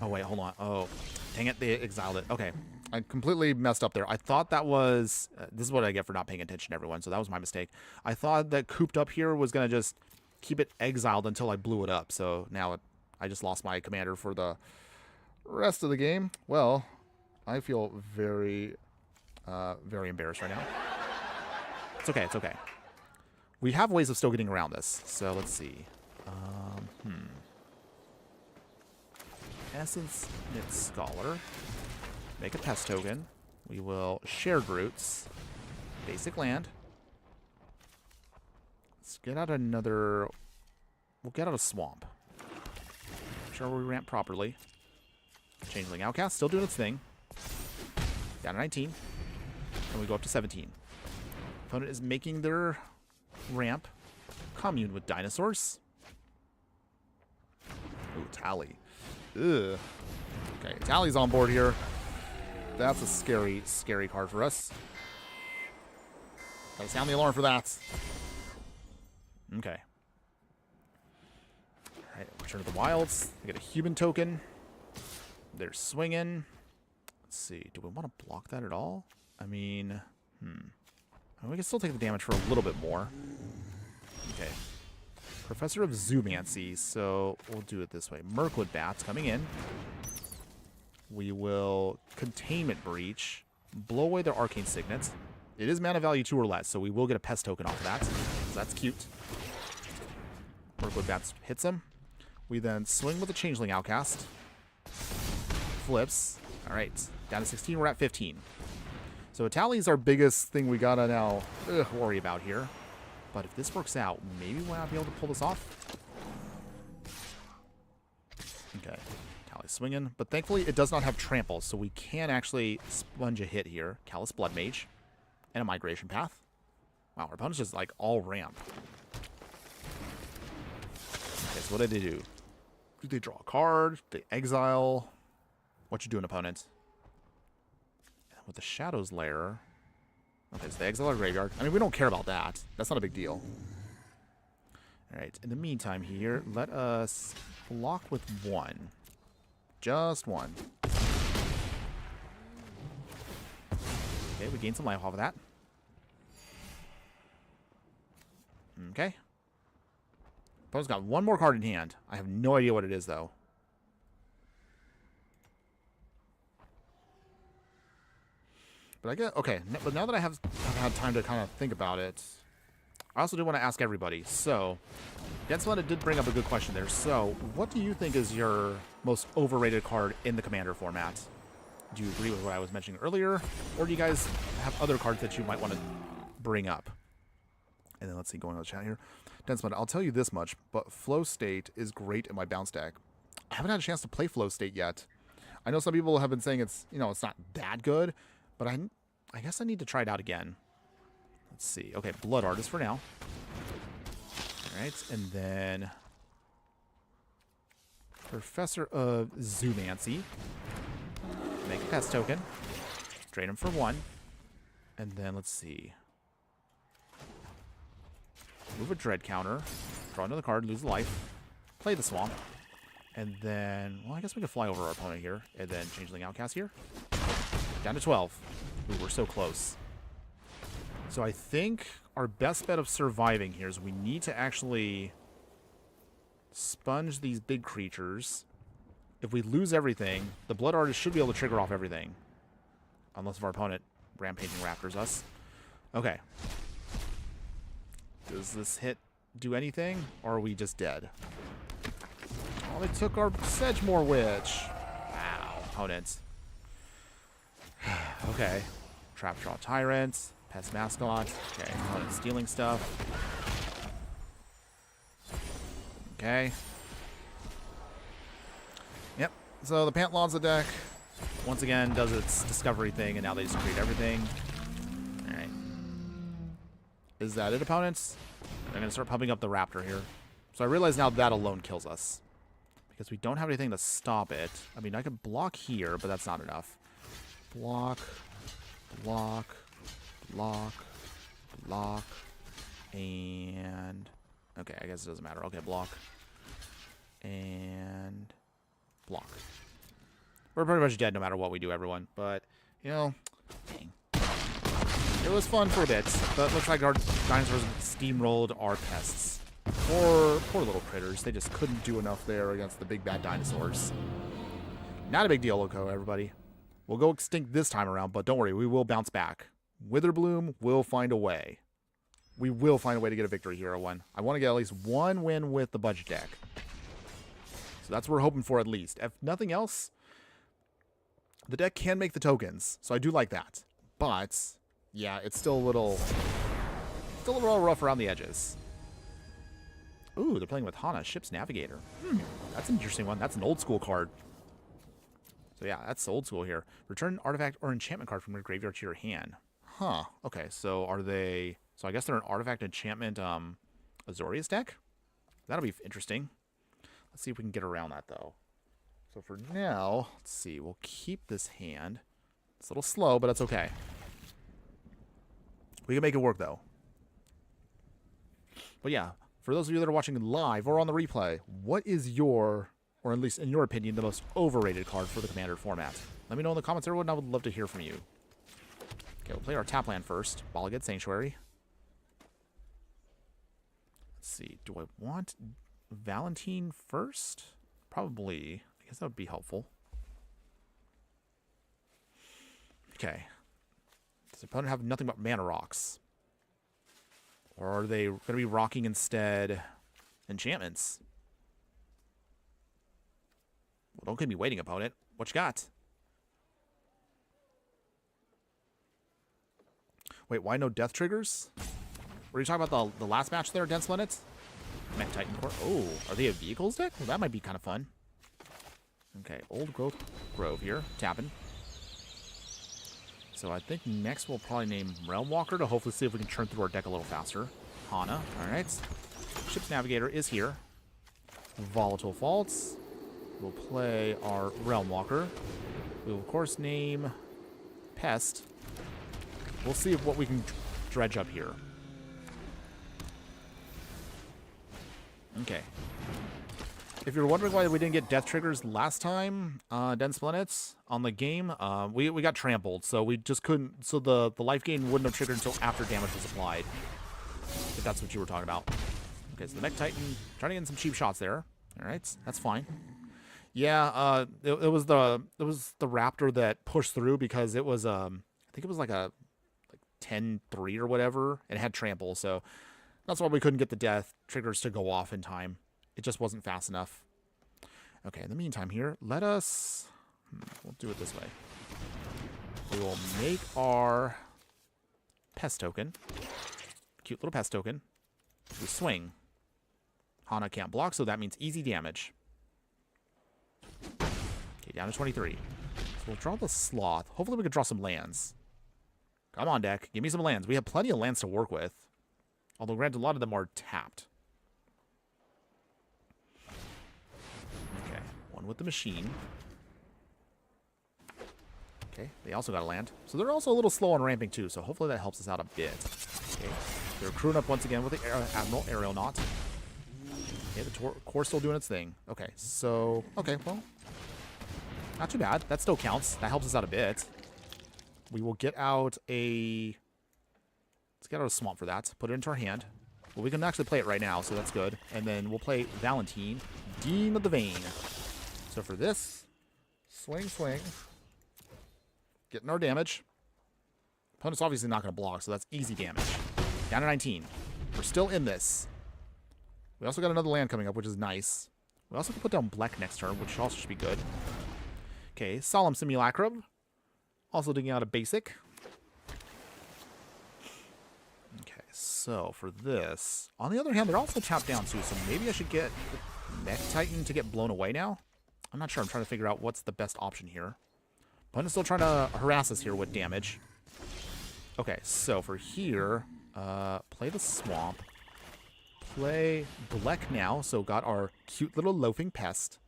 Oh, wait, hold on. Oh, dang it, they exiled it. Okay, I completely messed up there. I thought that was... this is what I get for not paying attention, everyone, so that was my mistake. I thought that cooped up here was going to just keep it exiled until I blew it up, so now I just lost my commander for the rest of the game. Well, I feel very, very embarrassed right now. It's okay, it's okay. We have ways of still getting around this, so let's see. Essence Knit Scholar. Make a pest token. We will Shared Roots. Basic land. Let's get out another... We'll get out a Swamp. Make sure we ramp properly. Changeling Outcast, still doing its thing. Down to 19. And we go up to 17. Opponent is making their ramp. Commune with dinosaurs. Ooh, Tally. Ugh. Okay, Tally's on board here. That's a scary, scary card for us. Gotta sound the alarm for that. Okay. Alright, Return to the Wilds. We get a human token. They're swinging. Let's see. Do we want to block that at all? I mean, we can still take the damage for a little bit more. Okay. Professor of Zoomancy, so we'll do it this way. Mirkwood Bats coming in. We will Containment Breach, blow away their Arcane Signets. It is mana value 2 or less, so we will get a pest token off of that. So that's cute. Mirkwood Bats hits him. We then swing with a Changeling Outcast. Flips. Alright, down to 16, we're at 15. So Tally is our biggest thing we gotta now worry about here. But if this works out, maybe we'll not be able to pull this off. Okay. Tally swinging. But thankfully, it does not have trample, so we can actually sponge a hit here. Callous Blood Mage. And a Migration Path. Wow, our opponent's just like all ramp. Okay, so what did they do? Did they draw a card? Did they exile? What you doing, opponent? With the Shadow's Lair. Okay, so they exile our graveyard. I mean, we don't care about that. That's not a big deal. Alright, in the meantime here, let us block with one. Just one. Okay, we gain some life off of that. Okay. Opponent's got one more card in hand. I have no idea what it is, though. But I get okay. But now that I've had time to kind of think about it, I also do want to ask everybody. So, Densletta did bring up a good question there. So, what do you think is your most overrated card in the Commander format? Do you agree with what I was mentioning earlier, or do you guys have other cards that you might want to bring up? And then let's see, going on the chat here. Densletta, I'll tell you this much, but Flow State is great in my bounce deck. I haven't had a chance to play Flow State yet. I know some people have been saying it's, you know, it's not that good. But I guess I need to try it out again. Let's see. Okay, Blood Artist for now. Alright, and then Professor of Zoomancy. Make a pest token. Drain him for one. And then let's see. Move a Dread counter. Draw another card, lose a life. Play the Swamp. And then, well, I guess we could fly over our opponent here. And then Changeling Outcast here. Down to 12. Ooh, we're so close. So I think our best bet of surviving here is we need to actually sponge these big creatures. If we lose everything, the Blood Artist should be able to trigger off everything. Unless if our opponent Rampaging Raptors us. Okay. Does this hit do anything? Or are we just dead? Oh, they took our Sedgemoor Witch. Wow, opponents. Okay. Trap Draw Tyrants. Pest Mascot. Okay, opponent stealing stuff. Okay. Yep. So the Pantaloon's the deck. Once again, does its discovery thing, and now they just create everything. Alright. Is that it, opponents? I'm going to start pumping up the Raptor here. So I realize now that alone kills us. Because we don't have anything to stop it. I mean, I could block here, but that's not enough. Block, block, block, block, and... Okay, I guess it doesn't matter. Okay, block. And... block. We're pretty much dead no matter what we do, everyone. But, you know, dang. It was fun for a bit, but looks like our dinosaurs steamrolled our pests. Poor little critters. They just couldn't do enough there against the big bad dinosaurs. Not a big deal, Loco, everybody. We'll go extinct this time around, but don't worry, we will bounce back. Witherbloom will find a way. We will find a way to get a victory here, one. I want to get at least one win with the budget deck. So that's what we're hoping for at least. If nothing else, the deck can make the tokens, so I do like that. But, yeah, it's still a little rough around the edges. Ooh, they're playing with Hana, Ship's Navigator. That's an interesting one. That's an old school card. So yeah, that's old school here. Return an artifact or enchantment card from your graveyard to your hand. Huh. Okay, so are they... So I guess they're an artifact enchantment Azorius deck? That'll be interesting. Let's see if we can get around that, though. So for now, let's see. We'll keep this hand. It's a little slow, but that's okay. We can make it work, though. But yeah, for those of you that are watching live or on the replay, what is your, or at least in your opinion, the most overrated card for the Commander format? Let me know in the comments, everyone. I would love to hear from you. Okay, we'll play our tap land first. Balagad Sanctuary. Let's see. Do I want Valentine first? Probably. I guess that would be helpful. Okay. Does the opponent have nothing but mana rocks? Or are they going to be rocking instead enchantments? Well, don't keep me waiting, opponent. What you got? Wait, why no death triggers? Were you talking about the last match there, Dense Linnet? Mech Titan Core. Oh, are they a vehicles deck? Well, that might be kind of fun. Okay, Old Growth Grove here, tapping. So I think next we'll probably name Realm Walker to hopefully see if we can churn through our deck a little faster. Hana, alright. Ship's Navigator is here. Volatile Faults. We'll play our Realm Walker. We will, of course, name Pest. We'll see what we can dredge up here. Okay. If you're wondering why we didn't get death triggers last time, Dense Planets, on the game, we got trampled, so we just couldn't, so the life gain wouldn't have triggered until after damage was applied. If that's what you were talking about. Okay, so the Mech Titan, trying to get in some cheap shots there. Alright, that's fine. Yeah, it was the Raptor that pushed through because it was, I think it was like 10-3 or whatever, and it had trample, so that's why we couldn't get the death triggers to go off in time. It just wasn't fast enough. Okay, in the meantime here, let us... we'll do it this way. We will make our pest token. Cute little pest token. We swing. Hana can't block, so that means easy damage. Okay, down to 23. So we'll draw the Sloth. Hopefully we can draw some lands. Come on, deck. Give me some lands. We have plenty of lands to work with. Although, granted, a lot of them are tapped. With the machine. Okay, they also got a land. So they're also a little slow on ramping too, so hopefully that helps us out a bit. Okay, they're crewing up once again with the Admiral Aeronaut. Okay, the core's still doing its thing. Okay, so... okay, well... not too bad. That still counts. That helps us out a bit. We will get out a... let's get out a Swamp for that. Put it into our hand. Well, we can actually play it right now, so that's good. And then we'll play Valentine, Dean of the Vein. So for this, swing, swing, getting our damage. Opponent's obviously not going to block, so that's easy damage. Down to 19. We're still in this. We also got another land coming up, which is nice. We also can put down Blec next turn, which also should be good. Okay, Solemn Simulacrum. Also digging out a basic. Okay, so for this, on the other hand, they're also tapped down too, so maybe I should get the Mech Titan to get blown away now. I'm not sure. I'm trying to figure out what's the best option here. Opponent's still trying to harass us here with damage. Okay, so for here, play the Swamp. Play Blec now, so got our cute little Loafing Pest.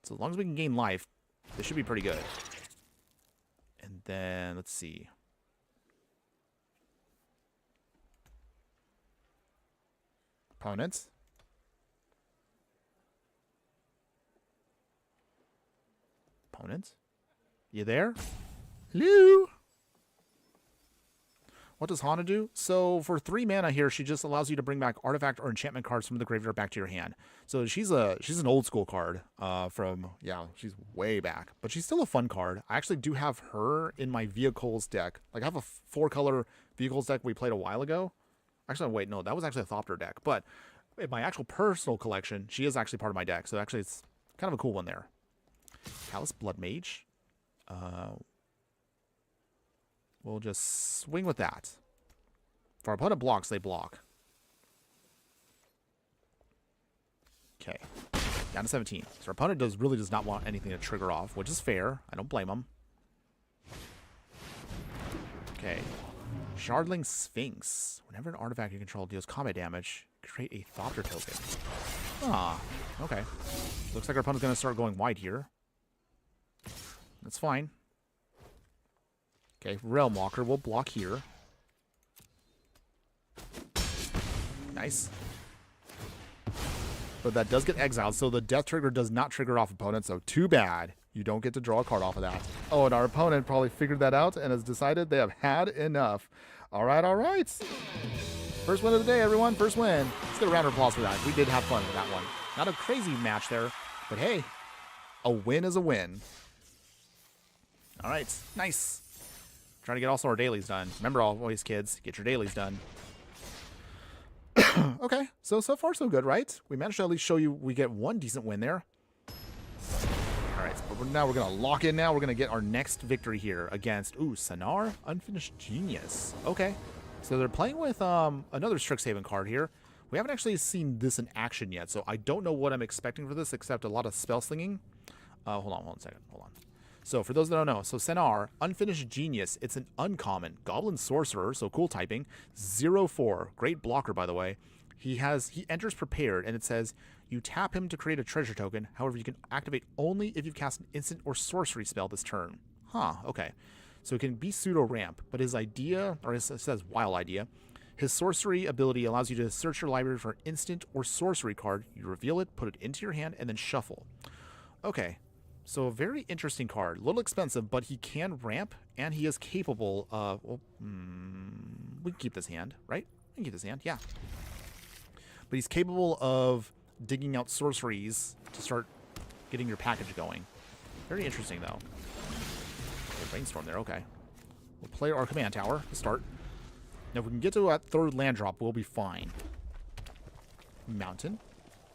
So as long as we can gain life, this should be pretty good. And then, let's see. Opponents. Opponents? You there? Hello? What does Hana do? So for 3 mana here, she just allows you to bring back artifact or enchantment cards from the graveyard back to your hand. So she's an old school card from, yeah, she's way back. But she's still a fun card. I actually do have her in my vehicles deck. Like I have a 4-color vehicles deck we played a while ago. Actually, wait, no, that was actually a Thopter deck. But in my actual personal collection, she is actually part of my deck. So actually it's kind of a cool one there. Callous Blood Mage. We'll just swing with that. If our opponent blocks, they block. Okay. Down to 17. So our opponent really does not want anything to trigger off, which is fair. I don't blame him. Okay. Shardling Sphinx. Whenever an artifact you control deals combat damage, create a Thopter token. Ah, okay. Looks like our opponent's going to start going wide here. That's fine. Okay, Realm Walker will block here. Nice. But that does get exiled, so the death trigger does not trigger off opponent, so too bad. You don't get to draw a card off of that. Oh, and our opponent probably figured that out and has decided they have had enough. All right, all right. First win of the day, everyone. First win. Let's get a round of applause for that. We did have fun with that one. Not a crazy match there, but hey, a win is a win. All right, nice. Trying to get also our dailies done. Remember always, kids, get your dailies done. Okay, so far so good, right? We managed to at least show you we get one decent win there. All right, but now we're going to lock in now. We're going to get our next victory here against, Sanar, Unfinished Genius. Okay, so they're playing with another Strixhaven card here. We haven't actually seen this in action yet, so I don't know what I'm expecting for this, except a lot of spell slinging. Hold on a second. Hold on. So for those that don't know, so Senar, Unfinished Genius, it's an uncommon Goblin Sorcerer, so cool typing, 0/4, great blocker by the way. He enters prepared, and it says you tap him to create a treasure token. However, you can activate only if you've cast an instant or sorcery spell this turn. Huh, okay. So it can be pseudo ramp, but his idea, or it says wild idea, his sorcery ability allows you to search your library for an instant or sorcery card. You reveal it, put it into your hand, and then shuffle. Okay. So a very interesting card. A little expensive, but he can ramp, and he is capable of... Well, we can keep this hand, right? We can keep this hand, yeah. But he's capable of digging out sorceries to start getting your package going. Very interesting, though. Brainstorm there, okay. We'll play our command tower to start. Now, if we can get to that third land drop, we'll be fine. Mountain.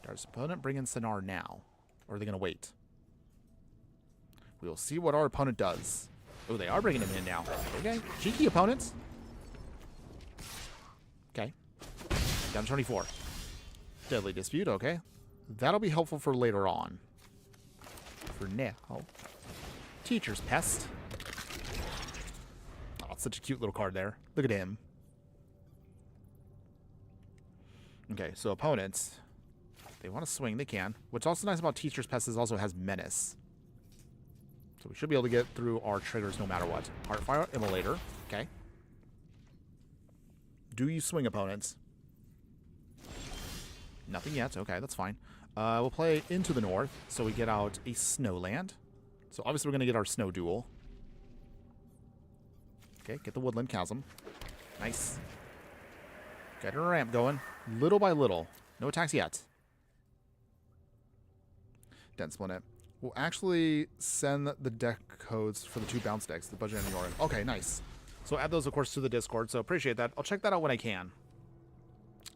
Does opponent bring in Senar now? Or are they going to wait? We will see what our opponent does. Oh, they are bringing him in now. Okay. Cheeky opponents. Okay. Down to 24. Deadly Dispute, okay. That'll be helpful for later on. For now. Teacher's Pest. Oh, it's such a cute little card there. Look at him. Okay, so opponents. They want to swing, they can. What's also nice about Teacher's Pest is also has Menace. So we should be able to get through our triggers no matter what. Heartfire, Immolator. Okay. Do you swing, opponents? Nothing yet. Okay, that's fine. We'll play Into the North, so we get out a Snowland. So obviously we're going to get our Snow Duel. Okay, get the Woodland Chasm. Nice. Get our ramp going. Little by little. No attacks yet. Dense Splinter. We'll actually send the deck codes for the 2 bounce decks, the Budget and the Orin. Okay, nice. So add those, of course, to the Discord, so appreciate that. I'll check that out when I can.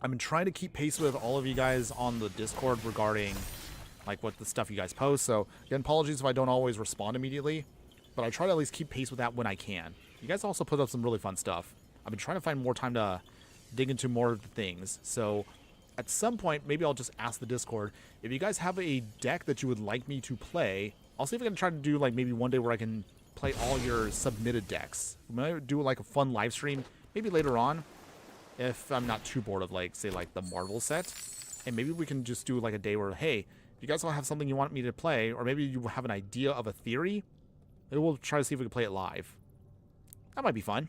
I've been trying to keep pace with all of you guys on the Discord regarding, like, what the stuff you guys post. So, again, apologies if I don't always respond immediately, but I try to at least keep pace with that when I can. You guys also put up some really fun stuff. I've been trying to find more time to dig into more of the things, so... At some point, maybe I'll just ask the Discord, if you guys have a deck that you would like me to play, I'll see if I can try to do, like, maybe one day where I can play all your submitted decks. We might do, like, a fun live stream, maybe later on, if I'm not too bored of, like, say, like, the Marvel set. And maybe we can just do, like, a day where, hey, if you guys all have something you want me to play, or maybe you have an idea of a theory, maybe we'll try to see if we can play it live. That might be fun.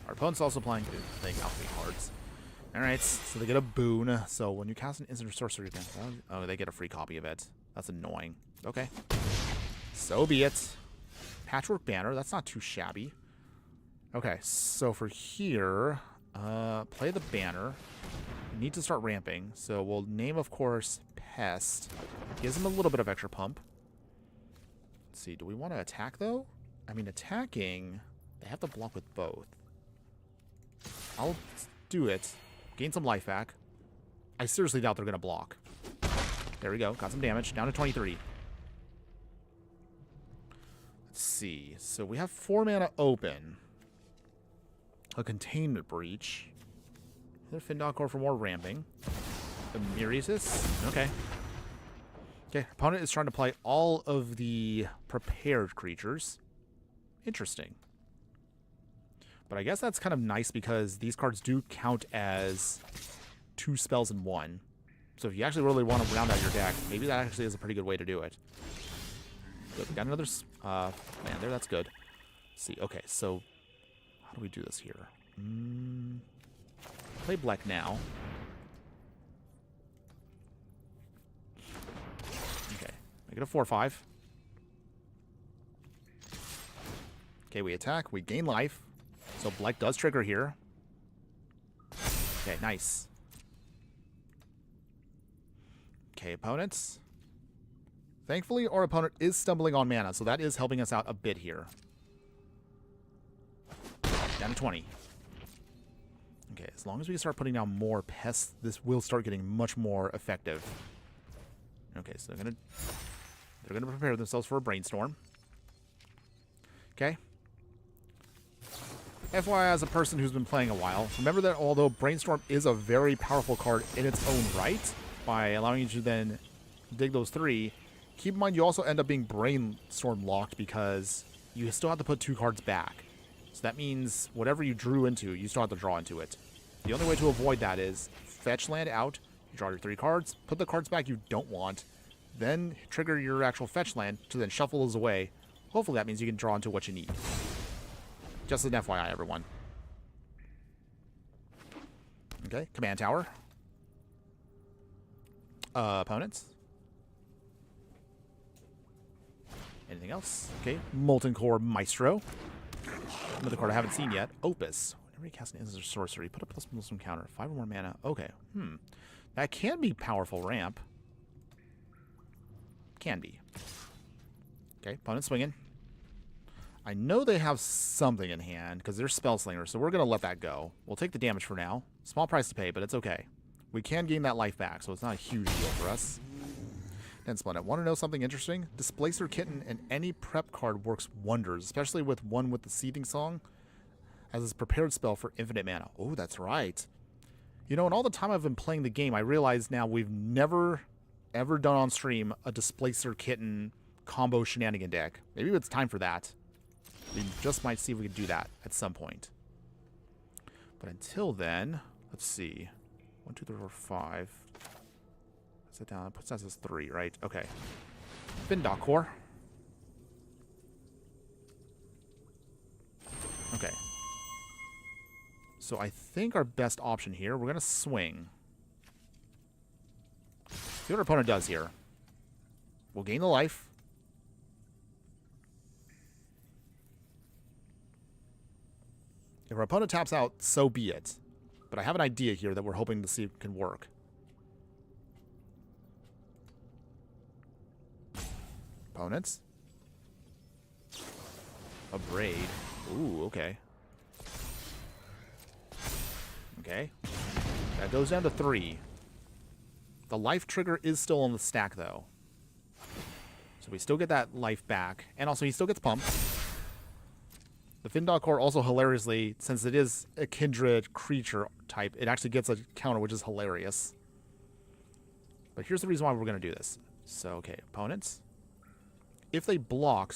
Our opponent's also playing Alchemy cards. Alright, so they get a boon. So when you cast an instant sorcery event, oh, they get a free copy of it. That's annoying. Okay. So be it. Patchwork Banner, that's not too shabby. Okay, so for here, play the banner. We need to start ramping. So we'll name, of course, Pest. Gives him a little bit of extra pump. Let's see, do we want to attack, though? I mean, attacking, they have to block with both. I'll do it. Gain some life back. I seriously doubt they're going to block. There we go. Got some damage. Down to 23. Let's see. So we have 4 mana open. A Containment Breach. Another Findog Core for more ramping. The Mirisis. Okay. Okay. Opponent is trying to play all of the prepared creatures. Interesting. But I guess that's kind of nice because these cards do count as 2 spells in 1. So if you actually really want to round out your deck, maybe that actually is a pretty good way to do it. Good. We got another man there. That's good. Let's see. Okay, so how do we do this here? Play Blec now. Okay. Make it a 4/5. Okay, we attack. We gain life. So Blec does trigger here. Okay, nice. Okay, opponents. Thankfully, our opponent is stumbling on mana, so that is helping us out a bit here. Down to 20. Okay, as long as we start putting down more pests, this will start getting much more effective. Okay, so they're gonna prepare themselves for a brainstorm. Okay. FYI, as a person who's been playing a while, remember that although Brainstorm is a very powerful card in its own right, by allowing you to then dig those 3, keep in mind you also end up being Brainstorm locked because you still have to put 2 cards back. So that means whatever you drew into, you still have to draw into it. The only way to avoid that is fetch land out, you draw your 3 cards, put the cards back you don't want, then trigger your actual fetch land to then shuffle those away. Hopefully that means you can draw into what you need. Just an FYI, everyone. Okay, command tower. Opponents. Anything else? Okay, Molten Core Maestro. Another card I haven't seen yet. Opus. Whenever you cast an instant or sorcery, put a +1/+1 counter. 5 or more mana. Okay, that can be powerful ramp. Can be. Okay, opponent swinging. I know they have something in hand because they're Spellslinger, so we're going to let that go. We'll take the damage for now. Small price to pay, but it's okay. We can gain that life back, so it's not a huge deal for us. Then Splendid. Want to know something interesting? Displacer Kitten and any prep card works wonders, especially with one with the Seething Song as its prepared spell for infinite mana. Oh, that's right. You know, in all the time I've been playing the game, I realize now we've never, ever done on stream a Displacer Kitten combo shenanigan deck. Maybe it's time for that. We just might see if we can do that at some point. But until then, let's see. 1, 2, 3, 4, 5. Puts that down. Puts that as 3, right? Okay. Vindakor. Okay. So I think our best option here, we're going to swing. See what our opponent does here. We'll gain the life. If our opponent taps out, so be it. But I have an idea here that we're hoping to see if it can work. Opponents. A Braid. Ooh, okay. Okay. That goes down to 3. The life trigger is still on the stack, though. So we still get that life back. And also, he still gets pumped. The Vindakor also hilariously, since it is a kindred creature type, it actually gets a counter, which is hilarious. But here's the reason why we're going to do this. So, okay, opponents. If they block,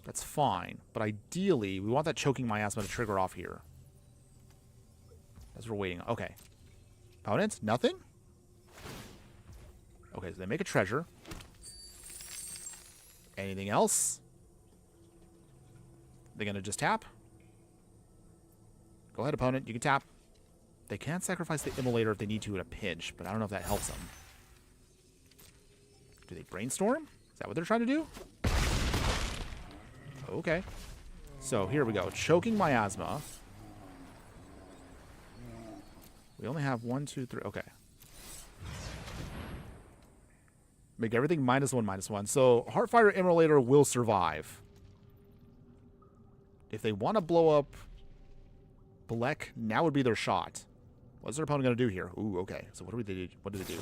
that's fine. But ideally, we want that Choking Miasma to trigger off here. As we're waiting. Okay. Opponents? Nothing? Okay, so they make a treasure. Anything else? They're going to just tap. Go ahead, opponent. You can tap. They can sacrifice the Immolator if they need to in a pinch, but I don't know if that helps them. Do they Brainstorm? Is that what they're trying to do? Okay. So, here we go. Choking Miasma. We only have 1, 2, 3. Okay. Make everything -1/-1. So, Heartfire Immolator will survive. If they want to blow up Blec, now would be their shot. What's their opponent going to do here? Ooh, okay. So what do they do? What do they do?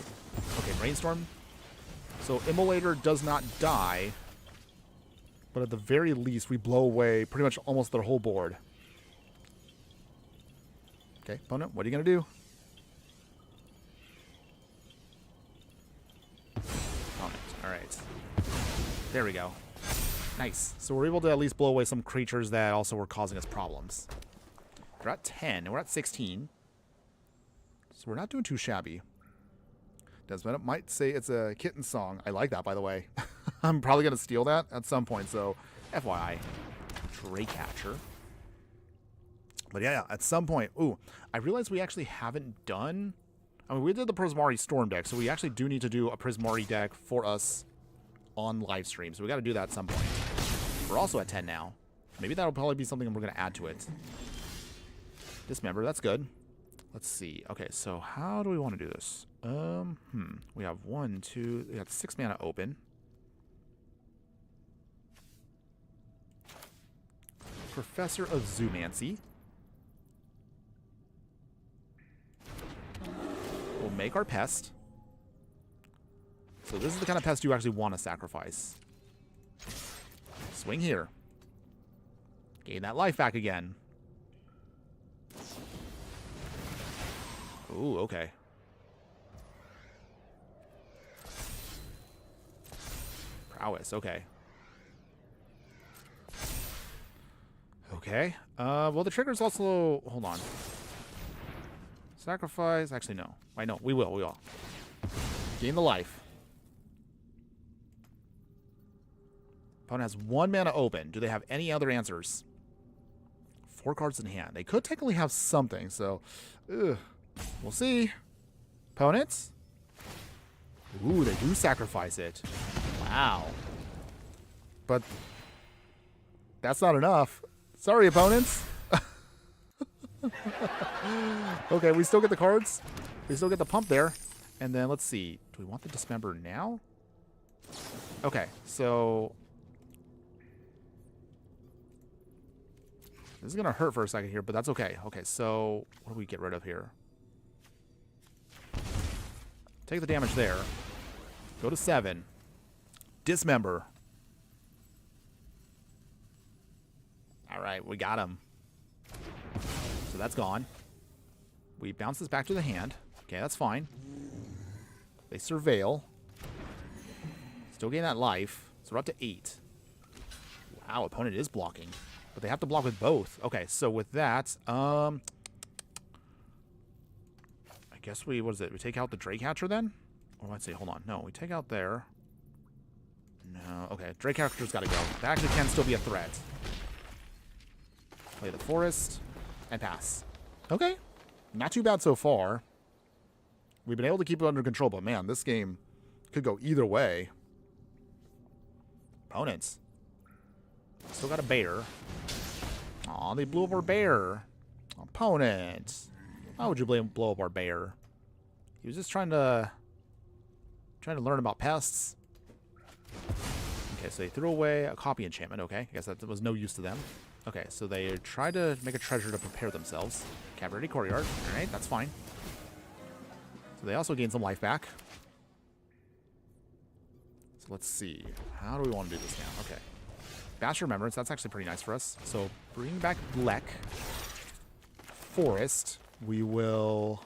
Okay, Brainstorm. So Immolator does not die, but at the very least, we blow away pretty much almost their whole board. Okay, opponent, what are you going to do? Opponent, all right. There we go. Nice. So we're able to at least blow away some creatures that also were causing us problems. We're at 10, and we're at 16. So we're not doing too shabby. Desmond might say it's a kitten song. I like that, by the way. I'm probably going to steal that at some point, so FYI. Draycatcher. But yeah, at some point. Ooh, I realized we actually haven't done... I mean, we did the Prismari Storm deck, so we actually do need to do a Prismari deck for us on live stream, so we got to do that at some point. We're also at 10 now. Maybe that'll probably be something we're going to add to it. Dismember, that's good. Let's see. Okay, so how do we want to do this? We have 1, 2, we got 6 mana open. Professor of Zoomancy. We'll make our pest. So this is the kind of pest you actually want to sacrifice. Swing here. Gain that life back again. Ooh, okay. Prowess, okay. Okay. Well, the trigger's also... Hold on. Sacrifice. Actually, no. I know. We will. Gain the life. Opponent has 1 mana open. Do they have any other answers? 4 cards in hand. They could technically have something, so... Ugh. We'll see. Opponents? Ooh, they do sacrifice it. Wow. But... that's not enough. Sorry, opponents. Okay, we still get the cards. We still get the pump there. And then, let's see. Do we want the Dismember now? Okay, so... this is going to hurt for a second here, but that's okay. Okay, so what do we get rid of here? Take the damage there. Go to 7. Dismember. All right, we got him. So that's gone. We bounce this back to the hand. Okay, that's fine. They surveil. Still gain that life. So we're up to 8. Wow, opponent is blocking. But they have to block with both. Okay, so with that, I guess we, what is it? We take out the Draycatcher then? Or let's see, hold on. No, we take out there. No, okay. Draycatcher's got to go. That actually can still be a threat. Play the Forest and pass. Okay. Not too bad so far. We've been able to keep it under control, but man, this game could go either way. Opponents. Still got a bear. Aw, they blew up our bear. Opponent. Why would you blow up our bear? He was just trying to learn about pests. Okay, so they threw away a copy enchantment. Okay, I guess that was no use to them. Okay, so they tried to make a treasure to prepare themselves. Cavalry Courtyard. Alright, that's fine. So they also gain some life back. So let's see. How do we want to do this now? Okay. Bash Remembrance, that's actually pretty nice for us. So bring back Blec. Forest. We will...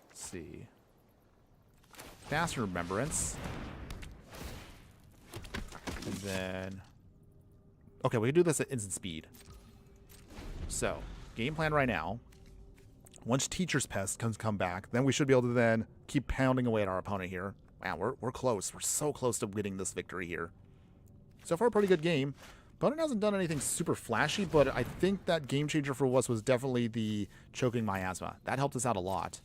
let's see. Bash Remembrance. And then... okay, we can do this at instant speed. So, game plan right now. Once Teacher's Pest come back, then we should be able to then keep pounding away at our opponent here. Wow, we're close. We're so close to winning this victory here. So far, a pretty good game. Opponent hasn't done anything super flashy, but I think that game changer for us was definitely the choking miasma. That helped us out a lot.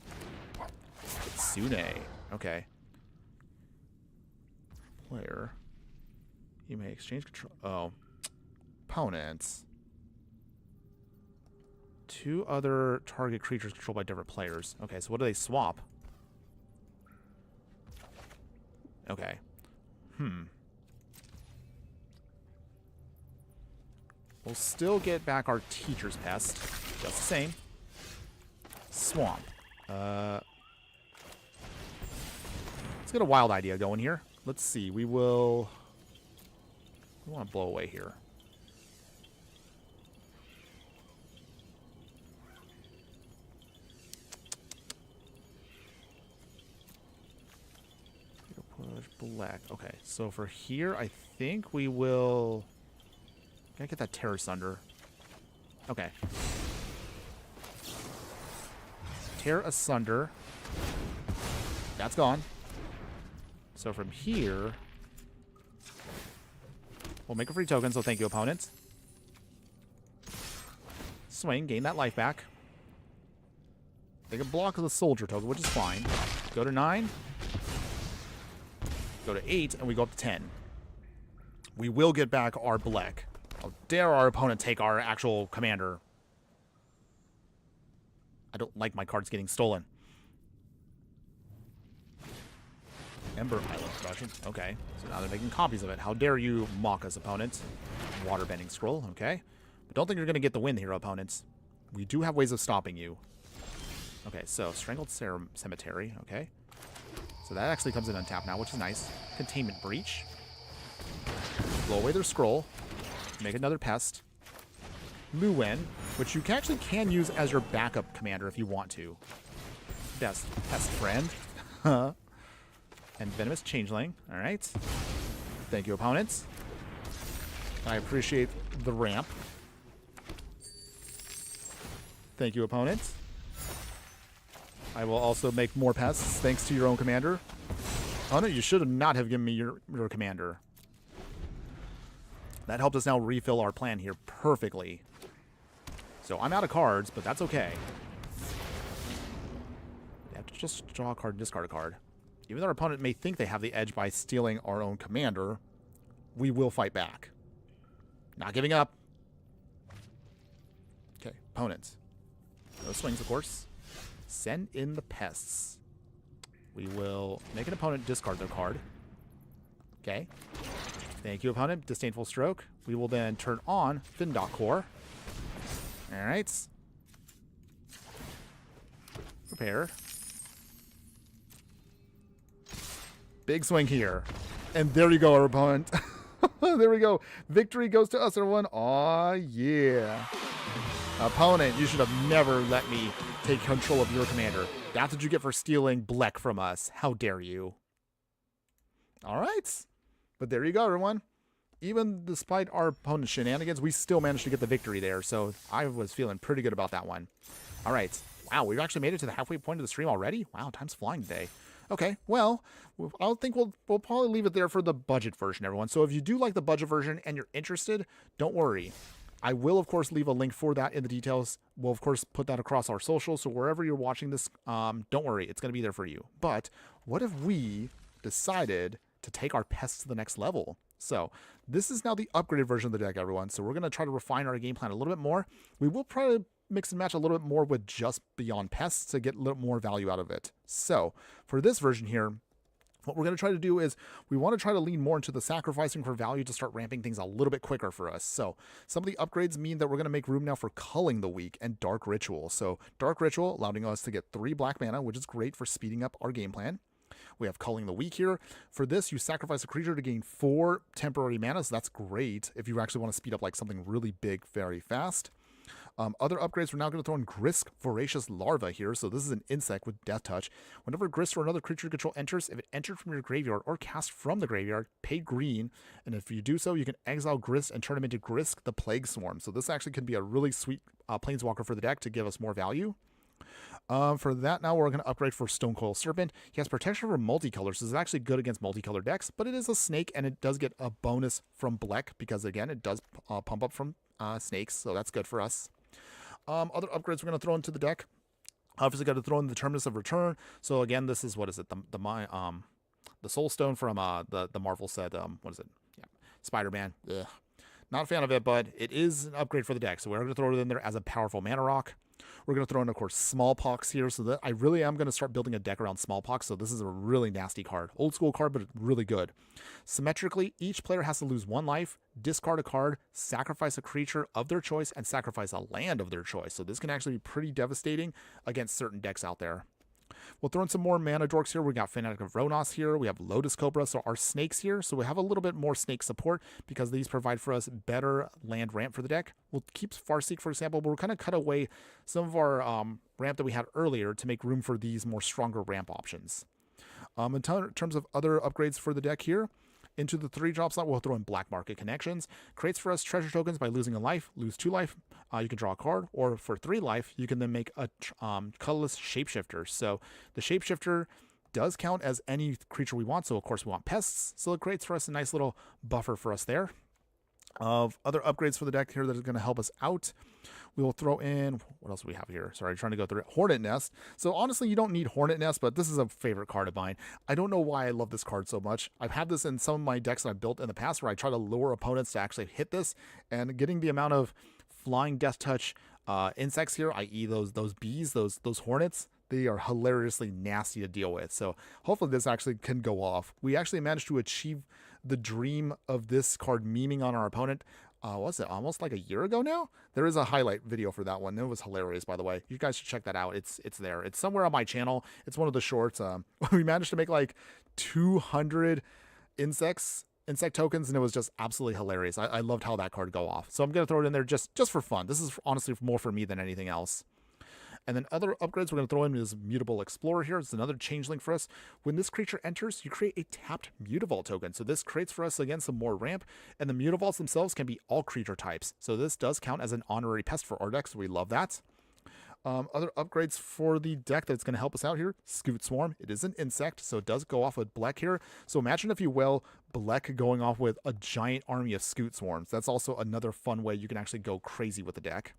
Kitsune. Okay. Player. You may exchange control. Oh. Opponents. 2 other target creatures controlled by different players. Okay, so what do they swap? Okay. We'll still get back our Teacher's Pest. Just the same. Swamp. Let's get a wild idea going here. Let's see. We want to blow away here. Push Blec. Okay, so for here, I think we will... gotta get that Terror Asunder. Okay. Tear Asunder. That's gone. So from here... we'll make a free token, so thank you, opponents. Swing, gain that life back. They can block the Soldier token, which is fine. Go to 9. Go to 8, and we go up to 10. We will get back our Blec. How dare our opponent take our actual commander. I don't like my cards getting stolen. Ember Island Production. Okay. So now they're making copies of it. How dare you mock us, opponents. Waterbending Scroll. Okay. But don't think you're going to get the win here, opponents. We do have ways of stopping you. Okay, so Strangled Cemetery. Okay. So that actually comes in untapped now, which is nice. Containment Breach. Blow away their scroll. Make another pest. Luwen, which you actually can use as your backup commander if you want to. Best friend. And Venomous Changeling. All right. Thank you, opponents. I appreciate the ramp. Thank you, opponents. I will also make more pests thanks to your own commander. Oh no, you should not have given me your commander. That helped us now refill our plan here perfectly. So I'm out of cards, but that's okay. You have to just draw a card and discard a card. Even though our opponent may think they have the edge by stealing our own commander, we will fight back. Not giving up. Okay, opponents. No swings, of course. Send in the pests. We will make an opponent discard their card. Okay. Thank you, opponent. Disdainful Stroke. We will then turn on Findock Core. All right. Prepare. Big swing here. And there you go, our opponent. There we go. Victory goes to us, everyone. Aw, yeah. Opponent, you should have never let me take control of your commander. That's what you get for stealing Blec from us. How dare you? All right. But there you go, everyone. Even despite our opponent's shenanigans, we still managed to get the victory there. So I was feeling pretty good about that one. All right. Wow, we've actually made it to the halfway point of the stream already. Wow, time's flying today. Okay, well, I think we'll probably leave it there for the budget version, everyone. So if you do like the budget version and you're interested, don't worry. I will, of course, leave a link for that in the details. We'll, of course, put that across our socials. So wherever you're watching this, don't worry. It's going to be there for you. But what if we decided to take our pests to the next level? So this is now the upgraded version of the deck, everyone. So we're going to try to refine our game plan a little bit more. We will probably mix and match a little bit more with just Beyond Pests to get a little more value out of it. So for this version here, what we're going to try to do is we want to try to lean more into the sacrificing for value to start ramping things a little bit quicker for us. So some of the upgrades mean that we're going to make room now for Culling the Weak and Dark Ritual. So Dark Ritual allowing us to get 3 black mana, which is great for speeding up our game plan. We have Culling the Weak here. For this, you sacrifice a creature to gain 4 temporary mana, so that's great if you actually want to speed up like something really big very fast. Other upgrades, we're now going to throw in Grisk Voracious Larva here. So this is an insect with Death Touch. Whenever Grisk or another creature you control enters, if it entered from your graveyard or cast from the graveyard, pay green. And if you do so, you can exile Grisk and turn him into Grisk the Plague Swarm. So this actually can be a really sweet planeswalker for the deck to give us more value. For that, now we're going to upgrade for Stonecoil Serpent. He has protection for multicolor, so it's actually good against multicolor decks, but it is a snake, and it does get a bonus from Blec, because again, it does pump up from snakes, so that's good for us. Other upgrades we're going to throw into the deck. Obviously, got to throw in the Terminus of Return. So again, this is, what is it? The Soul Stone from the Marvel set. What is it? Yeah, Spider-Man. Ugh. Not a fan of it, but it is an upgrade for the deck. So we're going to throw it in there as a powerful mana rock. We're going to throw in, of course, Smallpox here. So that I really am going to start building a deck around Smallpox. So this is a really nasty card. Old school card, but really good. Symmetrically, each player has to lose 1 life, discard a card, sacrifice a creature of their choice, and sacrifice a land of their choice. So this can actually be pretty devastating against certain decks out there. We'll throw in some more mana dorks here. We got Fanatic of Ronos here. We have Lotus Cobra. So our snakes here. So we have a little bit more snake support because these provide for us better land ramp for the deck. We'll keep Farseek, for example, but we're kind of cut away some of our ramp that we had earlier to make room for these more stronger ramp options. In terms of other upgrades for the deck here, into the 3-drop slot, we'll throw in Black Market Connections. Creates for us treasure tokens by losing a life, lose 2 life. You can draw a card, or for 3 life, you can then make a colorless Shapeshifter. So the Shapeshifter does count as any creature we want. So of course we want pests. So it creates for us a nice little buffer for us there. Of other upgrades for the deck here that is going to help us out, we will throw in, what else do we have here? Sorry, trying to go through it. Hornet Nest. So honestly, you don't need Hornet Nest, but this is a favorite card of mine. I don't know why I love this card so much. I've had this in some of my decks that I've built in the past where I try to lure opponents to actually hit this, and getting the amount of flying Death Touch insects here, i.e. those bees, those hornets, they are hilariously nasty to deal with. So hopefully this actually can go off. We actually managed to achieve the dream of this card memeing on our opponent. Was it almost like a year ago now? There is a highlight video for that one. It was hilarious, by the way. You guys should check that out. It's there. It's somewhere on my channel. It's one of the shorts. We managed to make like 200 insects insect tokens, and it was just absolutely hilarious. I loved how that card go off. So I'm going to throw it in there just for fun. This is honestly more for me than anything else. And then other upgrades we're going to throw in is Mutable Explorer here. It's another changeling for us. When this creature enters, you create a tapped Mutavault token. So this creates for us, again, some more ramp. And the Mutavaults themselves can be all creature types. So this does count as an honorary pest for our deck, so we love that. Other upgrades for the deck that's going to help us out here, Scoot Swarm. It is an insect, so it does go off with Blec here. So imagine, if you will, Blec going off with a giant army of Scoot Swarms. That's also another fun way you can actually go crazy with the deck.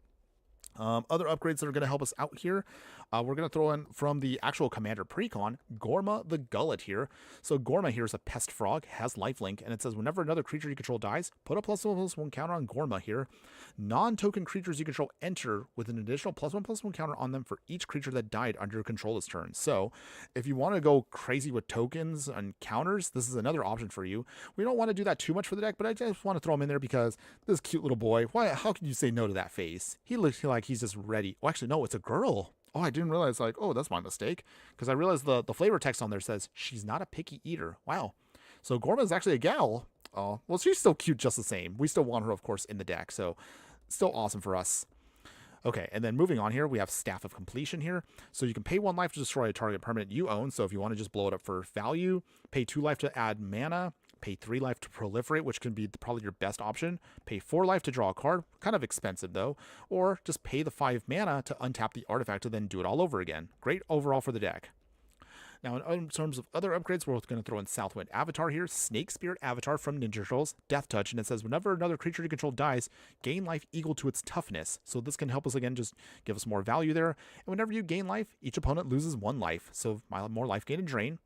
Other upgrades that are going to help us out here, we're going to throw in from the actual Commander Precon, Gorma the Gullet here. So Gorma here is a pest frog, has lifelink, and it says whenever another creature you control dies, put a +1/+1 counter on Gorma here. Non-token creatures you control enter with an additional +1/+1 counter on them for each creature that died under your controller's turn. So if you want to go crazy with tokens and counters, this is another option for you. We don't want to do that too much for the deck, but I just want to throw him in there because this cute little boy, how can you say no to that face? He looks like he's just ready. Oh, actually, no, it's a girl. Oh, I didn't realize, like, oh, that's my mistake. Because I realized the flavor text on there says she's not a picky eater. Wow. So Gorma is actually a gal. Oh, well, she's still cute just the same. We still want her, of course, in the deck. So still awesome for us. Okay, and then moving on here, we have Staff of Completion here. So you can pay 1 life to destroy a target permanent you own. So if you want to just blow it up for value, pay 2 life to add mana, pay 3 life to proliferate, which can be probably your best option. Pay 4 life to draw a card, kind of expensive though. Or just pay the 5 mana to untap the artifact and then do it all over again. Great overall for the deck. Now, in terms of other upgrades, we're going to throw in Southwind Avatar here, Snake Spirit Avatar from Ninja Turtles, Death Touch, and it says whenever another creature you control dies, gain life equal to its toughness. So this can help us, again, just give us more value there. And whenever you gain life, each opponent loses 1 life, so more life gain and drain.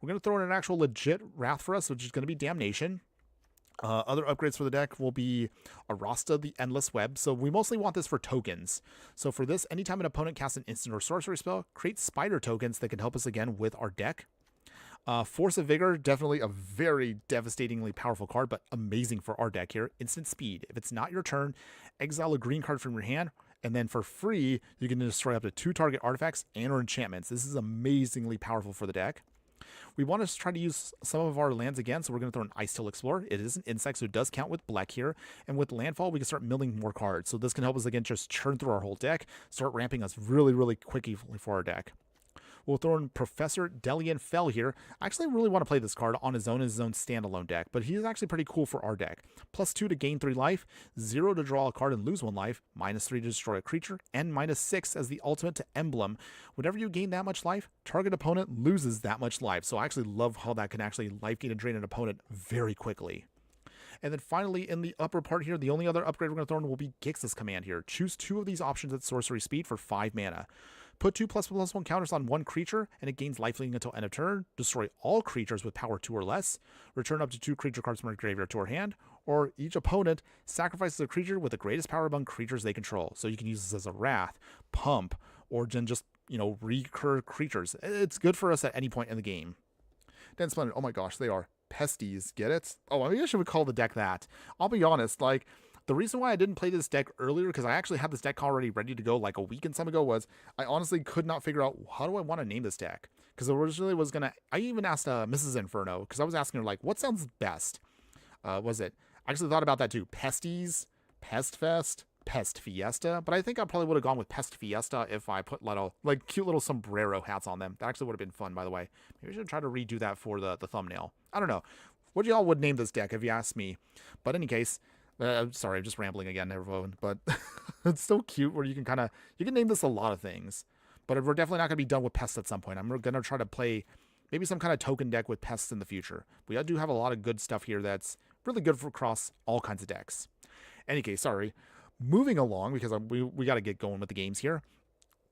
We're going to throw in an actual legit Wrath for us, which is going to be Damnation. Other upgrades for the deck will be Arasta the Endless Web. So we mostly want this for tokens. So for this, anytime an opponent casts an instant or sorcery spell, create spider tokens that can help us again with our deck. Force of Vigor, definitely a very devastatingly powerful card, but amazing for our deck here. Instant speed. If it's not your turn, exile a green card from your hand, and then for free, you can destroy up to 2 target artifacts and or enchantments. This is amazingly powerful for the deck. We want to try to use some of our lands again, so we're going to throw an Ice-Tail Explorer. It is an insect, so it does count with Blec here. And with Landfall, we can start milling more cards. So this can help us, again, just churn through our whole deck, start ramping us really, really quickly for our deck. We'll throw in Professor Delian Fell here. I actually really want to play this card on his own standalone deck, but he's actually pretty cool for our deck. +2 to gain 3 life, 0 to draw a card and lose 1 life, -3 to destroy a creature, and -6 as the ultimate to emblem. Whenever you gain that much life, target opponent loses that much life. So I actually love how that can actually life gain and drain an opponent very quickly. And then finally, in the upper part here, the only other upgrade we're going to throw in will be Gix's Command here. Choose 2 of these options at sorcery speed for 5 mana. Put 2 +1/+1 counters on 1 creature, and it gains lifelink until end of turn. Destroy all creatures with power 2 or less. Return up to 2 creature cards from your graveyard to our hand. Or each opponent sacrifices a creature with the greatest power among creatures they control. So you can use this as a Wrath, Pump, or then just, recur creatures. It's good for us at any point in the game. Then Splendid, oh my gosh, they are pesties, get it? Oh, maybe I should call the deck that. I'll be honest, the reason why I didn't play this deck earlier, because I actually had this deck already ready to go like a week and some ago, was I honestly could not figure out how do I want to name this deck. Because originally I even asked Mrs. Inferno, because I was asking her, what sounds best? I actually thought about that too. Pesties, Pest Fest, Pest Fiesta. But I think I probably would have gone with Pest Fiesta if I put cute little sombrero hats on them. That actually would have been fun, by the way. Maybe I should try to redo that for the thumbnail. I don't know. What y'all would name this deck if you ask me? But in any case, sorry, I'm just rambling again, everyone, but it's so cute where you can name this a lot of things, but we're definitely not going to be done with pests at some point. I'm going to try to play maybe some kind of token deck with pests in the future. We do have a lot of good stuff here that's really good for across all kinds of decks. Any case, sorry. Moving along, because we got to get going with the games here.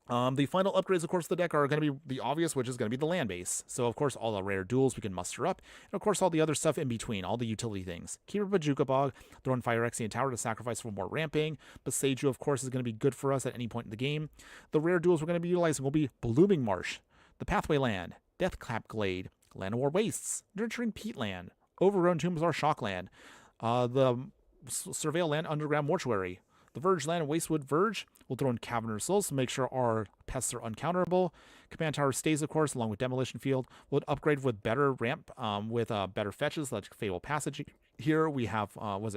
The final upgrades, of course, of the deck are going to be the obvious, which is going to be the land base. So, of course, all the rare duels we can muster up, and, of course, all the other stuff in between, all the utility things. Keeper Bajuka Bog, throw in Phyrexian Tower to sacrifice for more ramping. Beseiju, of course, is going to be good for us at any point in the game. The rare duels we're going to be utilizing will be Blooming Marsh, the Pathway Land, Deathclap Glade, Land of War Wastes, Nurturing Peatland, Overgrown Tombs or Shockland, the Surveil Land Underground Mortuary, The Verge land, Wastewood Verge. We'll throw in Caverner's Souls to make sure our pests are uncounterable. Command Tower stays, of course, along with Demolition Field. We'll upgrade with better ramp, with better fetches, like Fatal Passage. Here we have,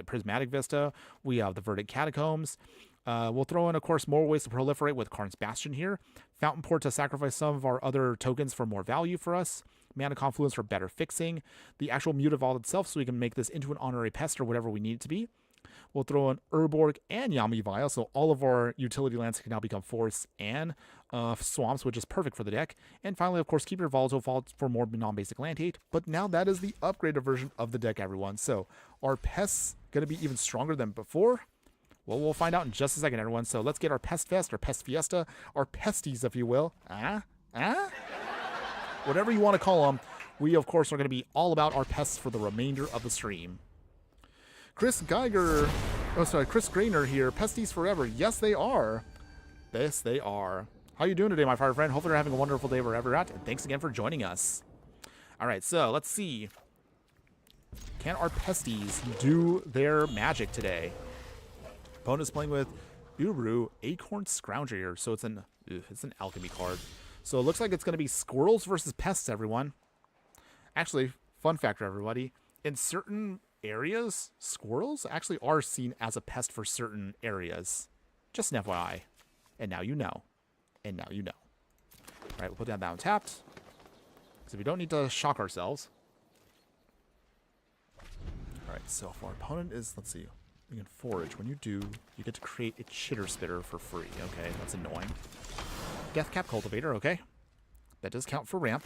Prismatic Vista. We have the Verdant Catacombs. We'll throw in, of course, more ways to proliferate with Karn's Bastion here. Fountain Port to sacrifice some of our other tokens for more value for us. Mana Confluence for better fixing. The actual Muta Vault itself so we can make this into an honorary pest or whatever we need it to be. We'll throw in Urborg and Yami Vial, so all of our utility lands can now become forests and swamps, which is perfect for the deck. And finally, of course, keep your Volatile Vault for more non-basic land hate. But now that is the upgraded version of the deck, everyone. So are pests going to be even stronger than before? Well, we'll find out in just a second, everyone. So let's get our Pest Fest, our Pest Fiesta, our Pesties, if you will. Whatever you want to call them. We, of course, are going to be all about our pests for the remainder of the stream. Chris Geiger, Chris Grainer here. Pesties forever. Yes, they are. Yes, they are. How you doing today, my fire friend? Hopefully you're having a wonderful day wherever you're at. And thanks again for joining us. All right, so let's see. Can our Pesties do their magic today? Opponent's playing with Uru, Acorn Scrounger here. So it's an alchemy card. So it looks like it's going to be squirrels versus pests, everyone. Actually, fun fact for everybody. In certain areas, squirrels actually are seen as a pest for certain areas. Just an FYI. And now you know. And now you know. All right, we'll put that down tapped. Because we don't need to shock ourselves. All right, so if our opponent is, let's see, we can forage. When you do, you get to create a Chitter Spitter for free. Okay, that's annoying. Deathcap Cultivator, okay. That does count for ramp.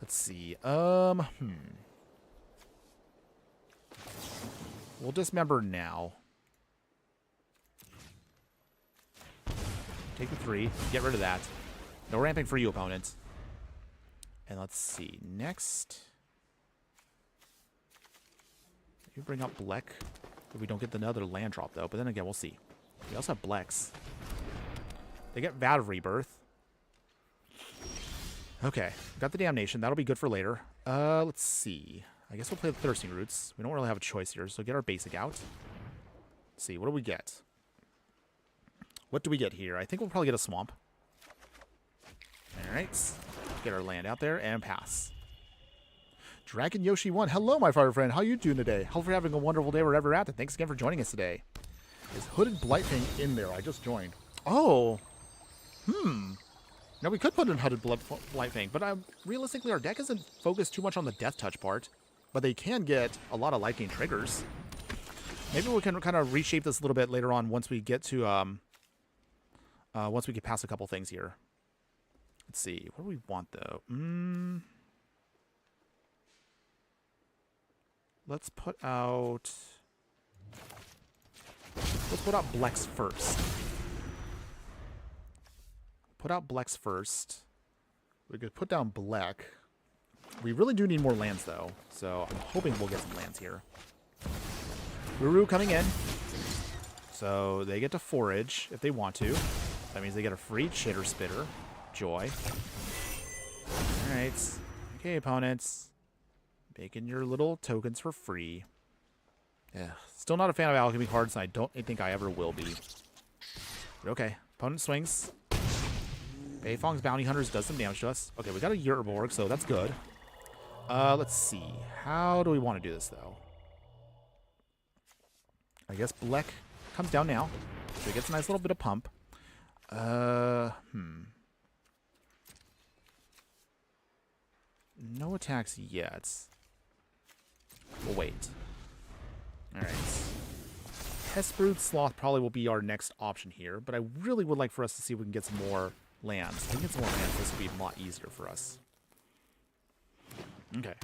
Let's see. We'll dismember now. Take the 3. Get rid of that. No ramping for you, opponent. And let's see. Next. You bring up Blec. If we don't get another land drop, though. But then again, we'll see. We also have Blecs. They get Vat of Rebirth. Okay. Got the Damnation. That'll be good for later. Let's see. I guess we'll play the Thirsting Roots. We don't really have a choice here, so get our basic out. Let's see. What do we get? What do we get here? I think we'll probably get a Swamp. Alright. Get our land out there and pass. Dragon Yoshi 1. Hello, my fire friend. How you doing today? Hope you're having a wonderful day wherever you're at. And thanks again for joining us today. Is Hooded Blightfang in there? I just joined. Oh. Now, we could put in Hooded Blightfang, but realistically, our deck isn't focused too much on the Death Touch part. But they can get a lot of life gain triggers. Maybe we can kind of reshape this a little bit later on once we get to, once we get past a couple things here. Let's see. What do we want, though? Let's put out Blecs first. Put out Blecs first. We could put down Blec. We really do need more lands, though. So I'm hoping we'll get some lands here. Uru coming in. So they get to forage if they want to. That means they get a free Chitter Spitter. Joy. Alright. Okay, opponents. Making your little tokens for free. Yeah. Still not a fan of alchemy cards, and I don't think I ever will be. But okay. Opponent swings. Beifong's Bounty Hunters does some damage to us. Okay, we got a Urborg, so that's good. Let's see. How do we want to do this, though? I guess Blec comes down now. So he gets a nice little bit of pump. No attacks yet. We'll wait. Alright. Hespbrood Sloth probably will be our next option here, but I really would like for us to see if we can get some more lands. If we can get some more lands, this will be a lot easier for us. Okay.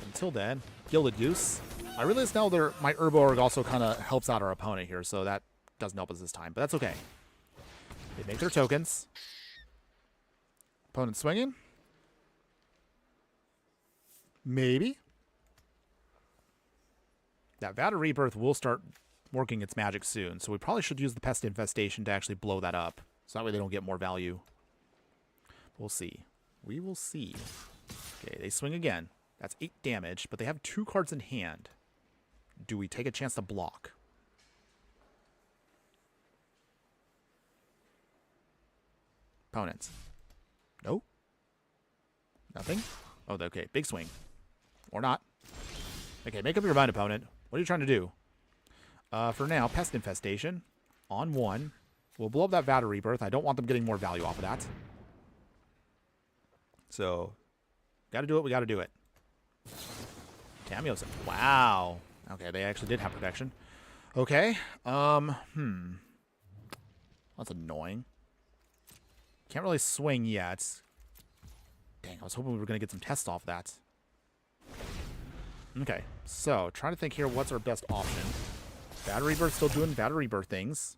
Until then, Gilded Goose. I realize now my Urborg also kind of helps out our opponent here, so that doesn't help us this time, but that's okay. They make their tokens. Opponent swinging. Maybe. That Vat of Rebirth will start working its magic soon, so we probably should use the Pest Infestation to actually blow that up, so that way they don't get more value. We'll see. We will see. Okay, they swing again. That's 8 damage, but they have 2 cards in hand. Do we take a chance to block? Opponents. No. Nothing. Oh, okay. Big swing. Or not. Okay, make up your mind, opponent. What are you trying to do? For now, Pest Infestation. On 1. We'll blow up that Vat of Rebirth. I don't want them getting more value off of that. So, gotta do it. We gotta do it. Tamiyo's. Wow. Okay, they actually did have protection. Okay. That's annoying. Can't really swing yet. Dang, I was hoping we were going to get some tests off that. Okay, so trying to think here what's our best option. Battery Birth still doing Battery Birth things.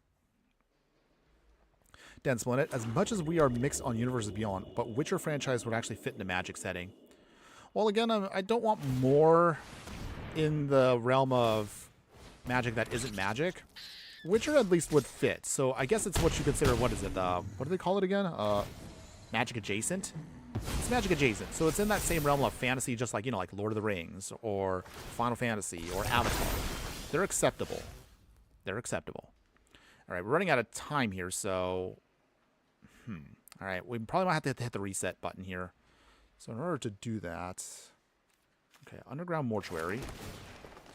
Den Split, as much as we are mixed on Universes Beyond, but Witcher franchise would actually fit in a Magic setting. Well, again, I don't want more in the realm of Magic that isn't Magic. Witcher at least would fit, so I guess it's what you consider, what is it, what do they call it again? Magic Adjacent? It's Magic Adjacent, so it's in that same realm of fantasy, just like, you know, like Lord of the Rings, or Final Fantasy, or Avatar. They're acceptable. They're acceptable. Alright, we're running out of time here, so... Alright, we probably might have to hit the reset button here. So in order to do that... Okay, Underground Mortuary.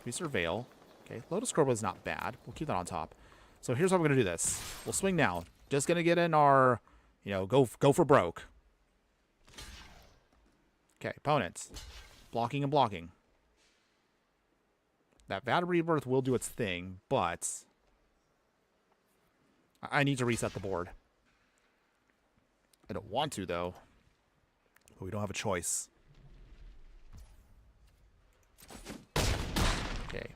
We Surveil. Okay, Lotus Corp is not bad. We'll keep that on top. So here's how we're going to do this. We'll swing now. Just going to get in our, you know, go for broke. Okay, opponents. Blocking and blocking. That Vat of Rebirth will do its thing, but I need to reset the board. I don't want to, though. But we don't have a choice. Okay.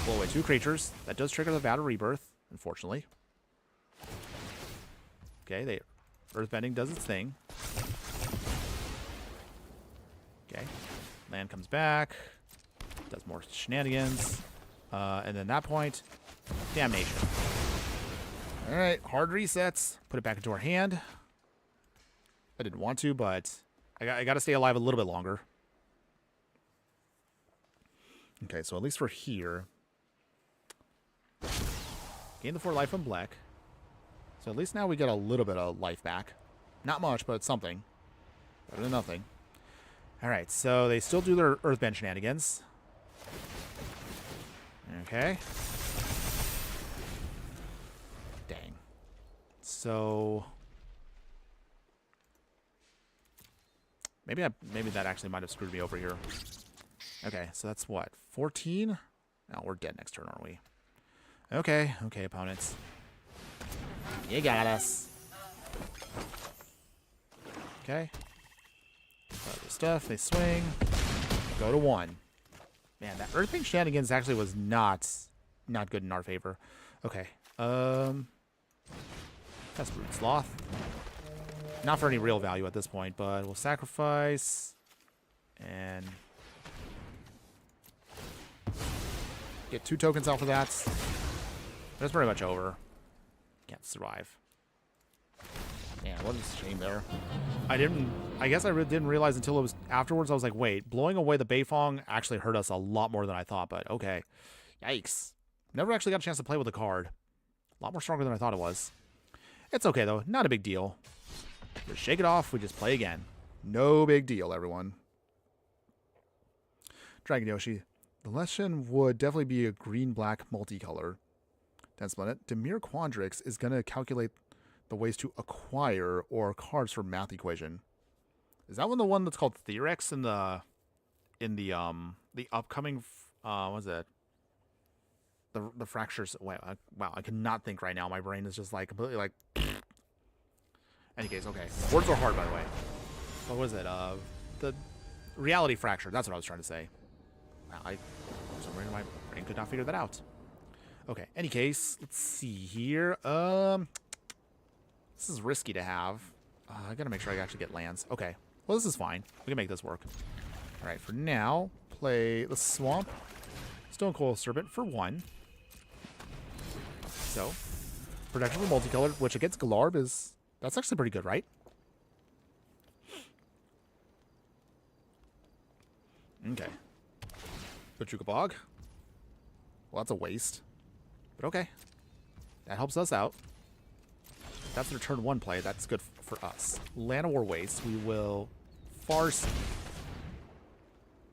Blow away 2 creatures. That does trigger the Vat of Rebirth, unfortunately. Okay, Earthbending does its thing. Okay. Land comes back. Does more shenanigans. And then that point, Damnation. Alright, hard resets. Put it back into our hand. I didn't want to, but I got to stay alive a little bit longer. Okay, so at least for here. Gain the 4 life from Blec. So at least now we get a little bit of life back. Not much, but it's something. Better than nothing. Alright, so they still do their Earthbend shenanigans. Okay. Dang. So... Maybe that actually might have screwed me over here. Okay, so that's what? 14? No, we're dead next turn, aren't we? Okay, opponents. You got us. Okay. Other stuff, they swing. Go to 1. Man, that Earthbend shenanigans actually was not good in our favor. Okay. That's Brute Sloth. Not for any real value at this point, but we'll sacrifice and get 2 tokens out for that. That's pretty much over. Can't survive. Man, what a shame there. I guess I didn't realize until it was afterwards. I was like, wait, blowing away the Beifong actually hurt us a lot more than I thought, but okay. Yikes. Never actually got a chance to play with the card. A lot more stronger than I thought it was. It's okay, though. Not a big deal. Just shake it off. We just play again. No big deal, everyone. Dragon Yoshi. The lesson would definitely be a green-black multicolor. Den Split. Demir Quandrix is going to calculate the ways to acquire or cards for math equation. Is that the one that's called Therex in the upcoming what is it? The fractures. Wow, I cannot think right now. My brain is just like completely like. Any case, okay. Words are hard, by the way. What was it? The reality fracture. That's what I was trying to say. Wow, for some reason my brain could not figure that out. Okay. Any case, let's see here. This is risky to have. I gotta make sure I actually get lands. Okay. Well, this is fine. We can make this work. All right. For now, play the Swamp. Stone Coil Serpent for 1. So, protection for multicolored, which against Galarb is... That's actually pretty good, right? Okay. Pachuca Bog. Well, that's a waste. But okay. That helps us out. That's their turn 1 play. That's good for us. Llanowar Waste. We will Farseed.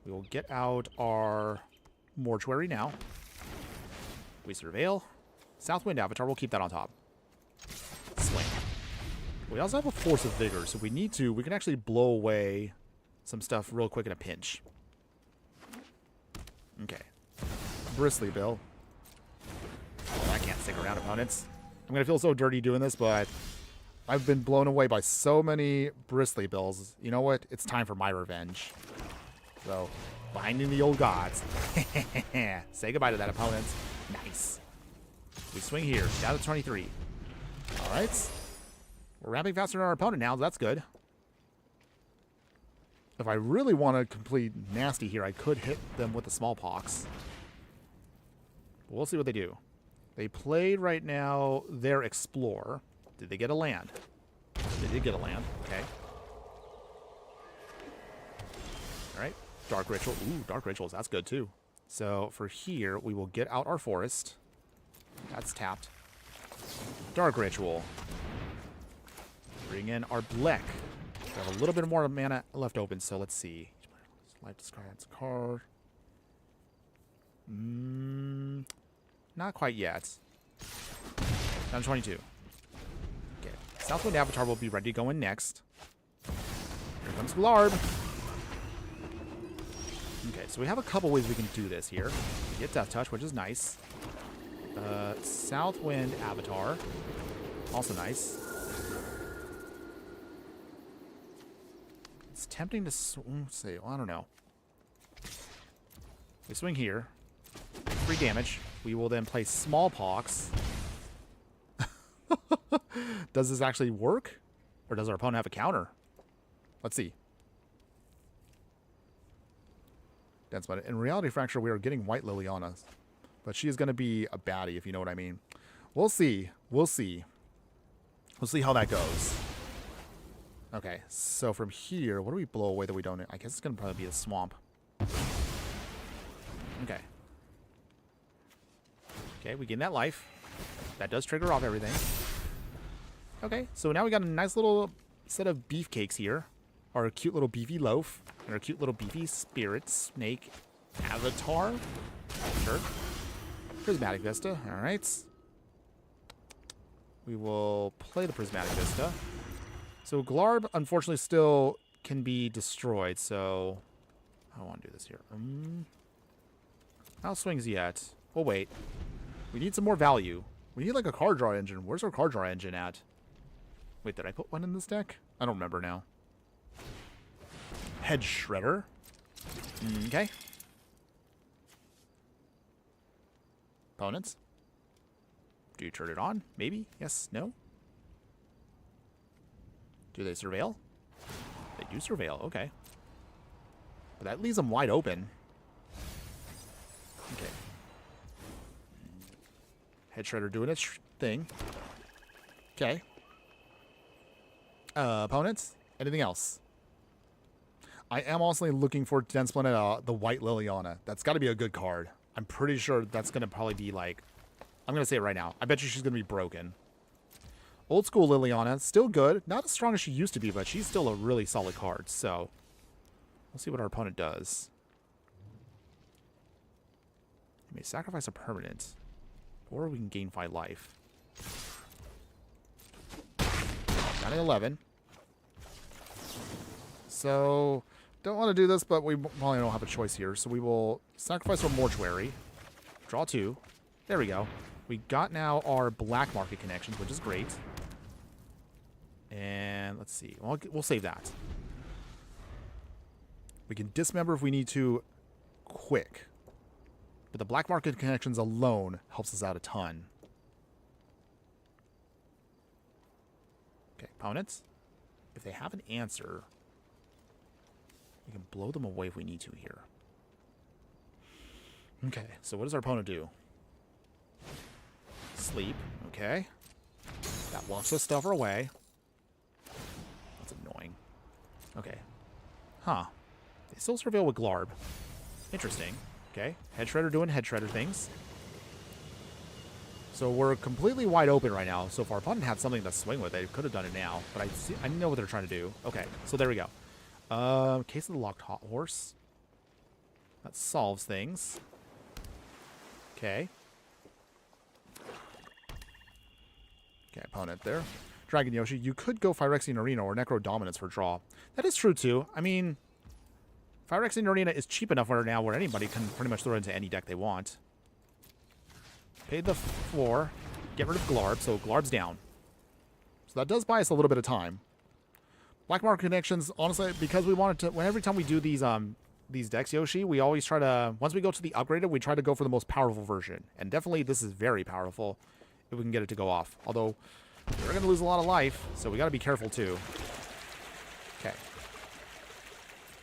We will get out our Mortuary now. We Surveil. Southwind Avatar. We'll keep that on top. Swing. We also have a Force of Vigor, so we need to. We can actually blow away some stuff real quick in a pinch. Okay. Bristly Bill. Oh, I can't stick around, opponents. I'm going to feel so dirty doing this, but I've been blown away by so many Bristly Bills. You know what? It's time for my revenge. So, binding the old gods. Say goodbye to that, opponent. Nice. We swing here. Down to 23. All right. We're ramping faster than our opponent now. That's good. If I really want to complete nasty here, I could hit them with the Smallpox. But we'll see what they do. They played right now their Explore. Did they get a land? They did get a land. Okay. All right. Dark Ritual. Ooh, Dark Rituals. That's good too. So for here, we will get out our Forest. That's tapped. Dark Ritual. Bring in our Blec. We have a little bit more mana left open, so let's see. Life discards a card. Not quite yet. Down to 22. Okay. Southwind Avatar will be ready to go in next. Here comes Glarb. Okay, so we have a couple ways we can do this here. We get Death Touch, which is nice. Southwind Avatar. Also nice. It's tempting to say, well, I don't know. We swing here. 3 damage. We will then play Smallpox. Does this actually work? Or does our opponent have a counter? Let's see. Dense Bud. In Reality Fracture, we are getting White Liliana. But she is going to be a baddie, if you know what I mean. We'll see. We'll see. We'll see how that goes. Okay, so from here, what do we blow away that we don't? I guess it's going to probably be a Swamp. Okay. Okay, we gain that life. That does trigger off everything. Okay, so now we got a nice little set of beefcakes here. Our cute little beefy loaf. And our cute little beefy spirit snake avatar. Sure. Prismatic Vista. Alright. We will play the Prismatic Vista. So Glarb, unfortunately, still can be destroyed, so I don't want to do this here. How swings yet? We'll wait. We need some more value. We need like a card draw engine. Where's our card draw engine at? Wait, did I put one in this deck? I don't remember now. Head Shredder. Okay. Opponents. Do you turn it on? Maybe? Yes? No? Do they surveil? They do surveil. Okay. But that leaves them wide open. Okay. Head Shredder doing its thing. Okay. Opponents? Anything else? I am also looking for Dense Planet, the White Liliana. That's got to be a good card. I'm pretty sure that's going to probably be like... I'm going to say it right now. I bet you she's going to be broken. Old school Liliana, still good. Not as strong as she used to be, but she's still a really solid card. So, we'll see what our opponent does. We may sacrifice a permanent. Or we can gain 5 life. Down to 11. So, don't want to do this, but we probably don't have a choice here. So we will sacrifice our Mortuary. Draw 2. There we go. We got now our black market connections, which is great. And let's see. We'll save that. We can dismember if we need to quick. But the black market connections alone helps us out a ton. Okay, opponents. If they have an answer, we can blow them away if we need to here. Okay, so what does our opponent do? Sleep. Okay. That walks the stuffer away. That's annoying. Okay. Huh. They still surveil with Glarb. Interesting. Okay. Head Shredder doing Head Shredder things. So we're completely wide open right now. So if our opponent had something to swing with, they could have done it now. But I know what they're trying to do. Okay, so there we go. Case of the Locked Hot Horse. That solves things. Okay. Okay, opponent there. Dragon Yoshi. You could go Phyrexian Arena or Necro Dominance for draw. That is true, too. I mean, Phyrexian Arena is cheap enough right now where anybody can pretty much throw it into any deck they want. Pay the 4. Get rid of Glarb, so Glarb's down. So that does buy us a little bit of time. Black Market Connections, honestly, because we wanted to... Every time we do these decks, Yoshi, we always try to... Once we go to the upgraded, we try to go for the most powerful version. And definitely this is very powerful if we can get it to go off. Although, we're going to lose a lot of life, so we got to be careful, too. Okay.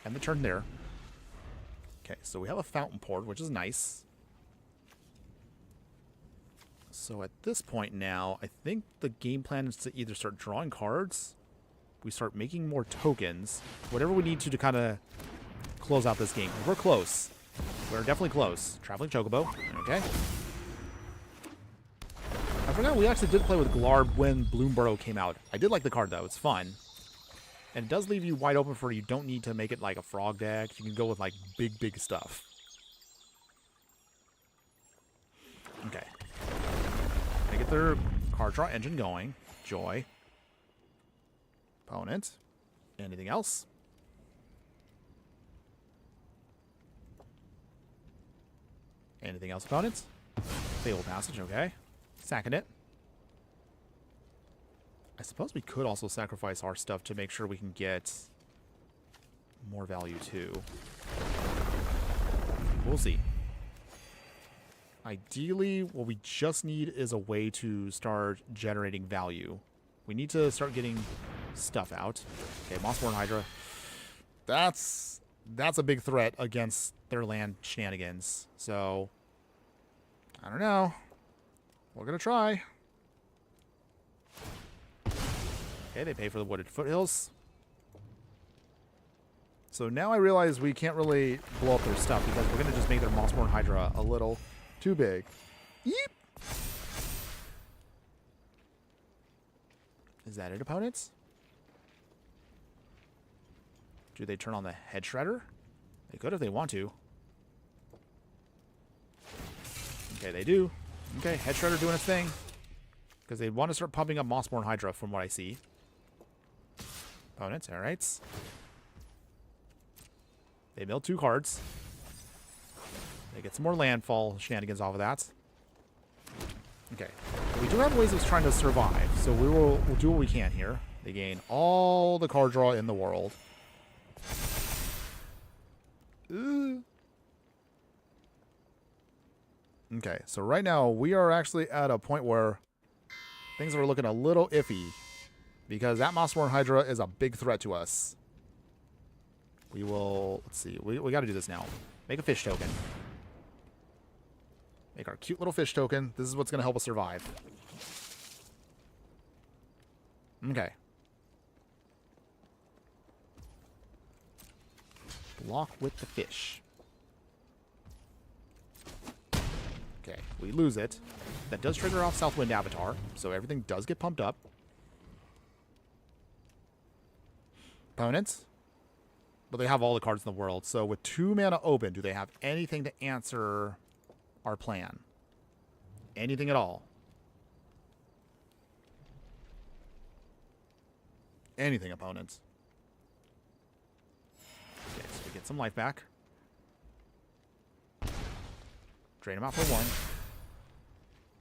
End the turn there. Okay, so we have a Fountain Port, which is nice. So at this point now, I think the game plan is to either start drawing cards, we start making more tokens, whatever we need to kind of close out this game. We're close. We're definitely close. Traveling Chocobo. Okay. I forgot we actually did play with Glarb when Bloomburrow came out. I did like the card, though. It's fun. And it does leave you wide open for you don't need to make it like a frog deck. You can go with like big stuff. Okay. They get their card draw engine going. Joy. Opponent. Anything else? Anything else, opponents? Fabled Passage, okay. Sacking it. I suppose we could also sacrifice our stuff to make sure we can get more value too. We'll see. Ideally, what we just need is a way to start generating value. We need to start getting stuff out. Okay, Mossborn Hydra. That's a big threat against their land shenanigans. So, I don't know. We're going to try. Okay, they pay for the Wooded Foothills. So now I realize we can't really blow up their stuff because we're going to just make their Mossborn Hydra a little too big. Yeep! Is that it, opponents? Do they turn on the Head Shredder? They could if they want to. Okay, they do. Okay, Head Shredder doing its thing. Because they want to start pumping up Mossborn Hydra from what I see. Opponents, alright. They mill 2 cards. They get some more landfall shenanigans off of that. Okay. We do have ways of trying to survive, so we'll do what we can here. They gain all the card draw in the world. Okay, so right now we are actually at a point where things are looking a little iffy because that Mossborn Hydra is a big threat to us. We will, let's see, we got to do this now. Make a fish token. Make our cute little fish token. This is what's going to help us survive. Okay. Block with the fish. Okay, we lose it. That does trigger off Southwind Avatar, so everything does get pumped up. Opponents? But they have all the cards in the world, so with 2 mana open, do they have anything to answer our plan? Anything at all? Anything, opponents. Okay, so we get some life back. Drain them out for 1.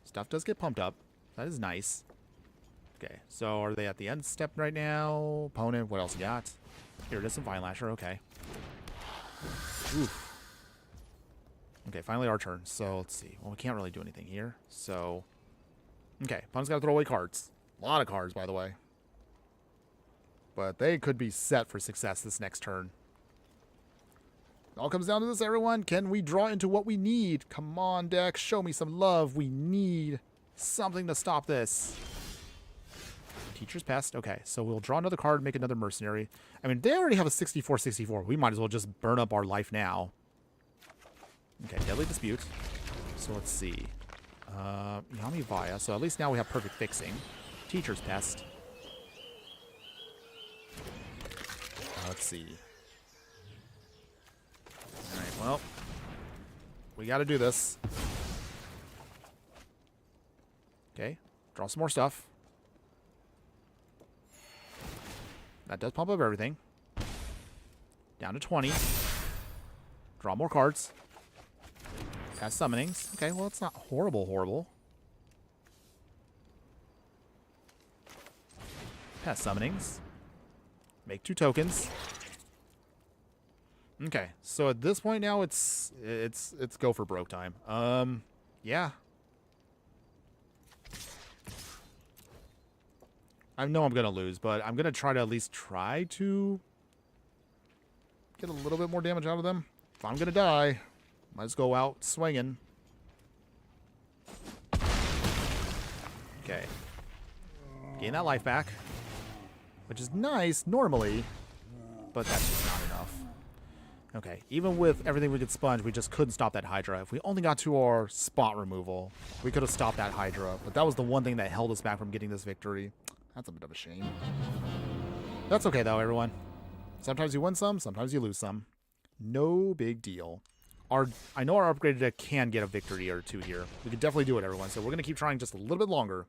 Stuff does get pumped up. That is nice. Okay, so are they at the end step right now? Opponent, what else you got? Here it is, some Vine Lasher, okay. Oof. Okay, finally our turn. So, let's see. Well, we can't really do anything here. So, okay, opponent's got to throw away cards. A lot of cards, by the way. But they could be set for success this next turn. It all comes down to this, everyone. Can we draw into what we need? Come on, deck. Show me some love. We need something to stop this. Teacher's Pest. Okay, so we'll draw another card, make another Mercenary. I mean, they already have a 64-64. We might as well just burn up our life now. Okay, Deadly Dispute. So let's see. Yami Vaya. So at least now we have perfect fixing. Teacher's Pest. Let's see. Alright, well. We gotta do this. Okay. Draw some more stuff. That does pump up everything. Down to 20. Draw more cards. Cast summonings. Okay, well, it's not horrible. Cast summonings. Make 2 tokens. Okay, so at this point now, it's go for broke time. Yeah. I know I'm gonna lose, but I'm gonna try to at least try to get a little bit more damage out of them. If I'm gonna die, might as well go out swinging. Okay. Gain that life back, which is nice normally, but that's just not enough. Okay, even with everything we could sponge, we just couldn't stop that Hydra. If we only got to our spot removal, we could have stopped that Hydra, but that was the one thing that held us back from getting this victory. That's a bit of a shame. That's okay, though, everyone. Sometimes you win some, sometimes you lose some. No big deal. I know our upgraded deck can get a victory or 2 here. We could definitely do it, everyone, so we're going to keep trying just a little bit longer.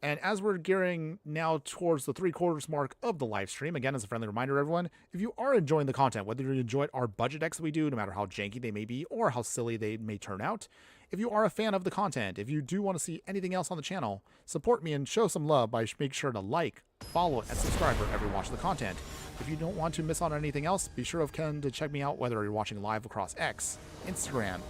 And as we're gearing now towards the 3/4 mark of the live stream, again, as a friendly reminder, everyone, if you are enjoying the content, whether you enjoyed our budget decks that we do, no matter how janky they may be or how silly they may turn out, if you are a fan of the content, if you do want to see anything else on the channel, support me and show some love by making sure to like, follow, and subscribe wherever you watch the content. If you don't want to miss out on anything else, be sure to check me out whether you're watching live across X, Instagram,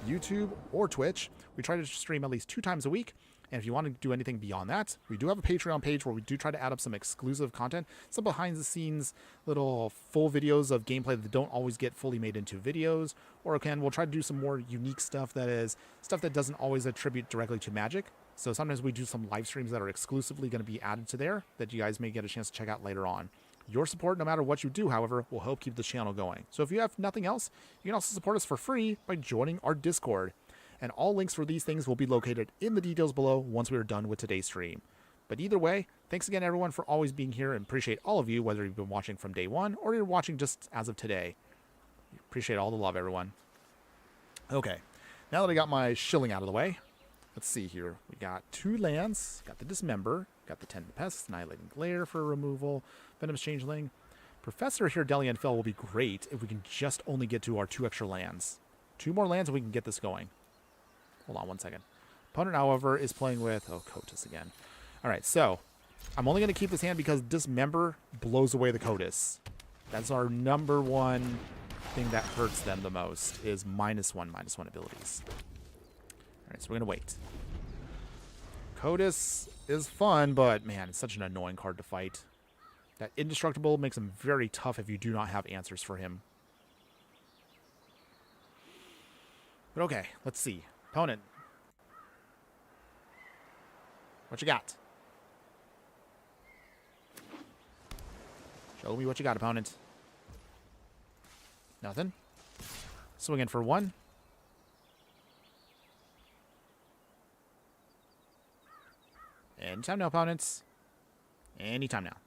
YouTube, or Twitch. We try to stream at least 2 times a week. And if you want to do anything beyond that, we do have a Patreon page where we do try to add up some exclusive content, some behind-the-scenes little full videos of gameplay that don't always get fully made into videos. Or again, we'll try to do some more unique stuff that doesn't always attribute directly to Magic. So sometimes we do some live streams that are exclusively going to be added to there that you guys may get a chance to check out later on. Your support, no matter what you do, however, will help keep the channel going. So if you have nothing else, you can also support us for free by joining our Discord. And all links for these things will be located in the details below once we are done with today's stream. But either way, thanks again, everyone, for always being here, and appreciate all of you, whether you've been watching from day one or you're watching just as of today. Appreciate all the love, everyone. Okay, now that I got my shilling out of the way, let's see here. We got 2 lands, got the Dismember, got the Tend Pest, Annihilating Glare for removal, Venom's Changeling. Professor here, Delian Fell will be great if we can just only get to our 2 extra lands. 2 more lands and we can get this going. Hold on 1 second. Opponent, however, is playing with... Oh, Kotus again. Alright, so I'm only going to keep this hand because Dismember blows away the Kotus. That's our number 1 thing that hurts them the most, is -1/-1 abilities. Alright, so we're going to wait. Kotus is fun, but man, it's such an annoying card to fight. That Indestructible makes him very tough if you do not have answers for him. But okay, let's see. Opponent. What you got? Show me what you got, opponent. Nothing. Swinging for 1. Anytime now, opponents. Anytime now.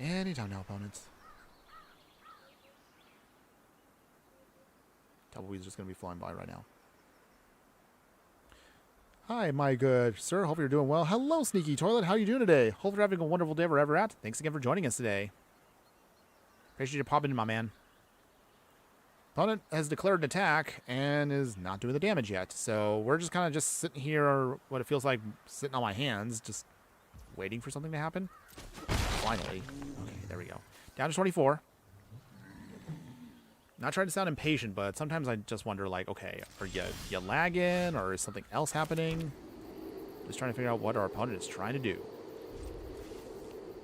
Anytime now, opponents. Tumbleweed's just going to be flying by right now. Hi, my good sir. Hope you're doing well. Hello, Sneaky Toilet. How are you doing today? Hope you're having a wonderful day wherever you're at. Thanks again for joining us today. Appreciate you popping in, my man. Opponent has declared an attack and is not doing the damage yet. So we're just kind of just sitting here, what it feels like sitting on my hands, just waiting for something to happen. Finally. Okay, there we go. Down to 24. Not trying to sound impatient, but sometimes I just wonder, like, okay, are you lagging, or is something else happening? Just trying to figure out what our opponent is trying to do.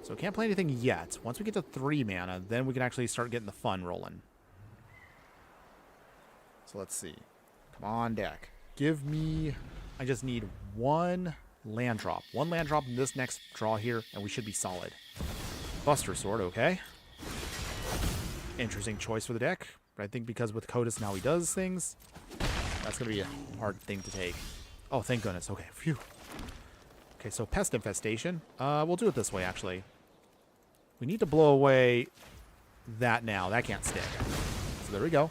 So can't play anything yet. Once we get to 3 mana, then we can actually start getting the fun rolling. So let's see. Come on, deck. Give me... I just need 1 land drop. 1 land drop in this next draw here, and we should be solid. Buster Sword, okay. Interesting choice for the deck. But I think because with Codis now he does things, that's going to be a hard thing to take. Oh, thank goodness. Okay, phew. Okay, so Pest Infestation. We'll do it this way, actually. We need to blow away that now. That can't stick. So there we go.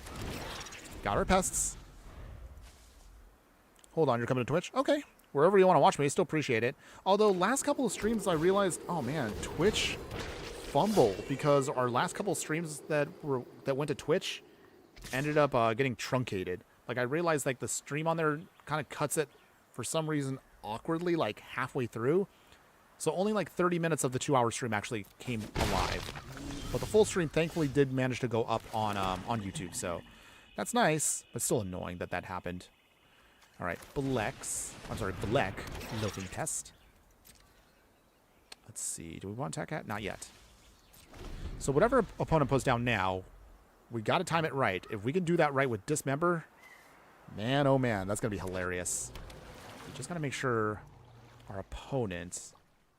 Got our pests. Hold on, you're coming to Twitch? Okay. Wherever you want to watch me, I still appreciate it. Although, last couple of streams, I realized, oh man, Twitch fumble, because our last couple of streams that went to Twitch ended up getting truncated. Like, I realized, like, the stream on there kind of cuts it, for some reason, awkwardly, like, halfway through. So only, like, 30 minutes of the 2-hour stream actually came alive. But the full stream, thankfully, did manage to go up on YouTube, so that's nice, but still annoying that that happened. All right, Blec, Loafing Pest. Let's see, do we want to attack at? Not yet. So whatever opponent puts down now, we got to time it right. If we can do that right with Dismember, man, oh man, that's going to be hilarious. We just got to make sure our opponent...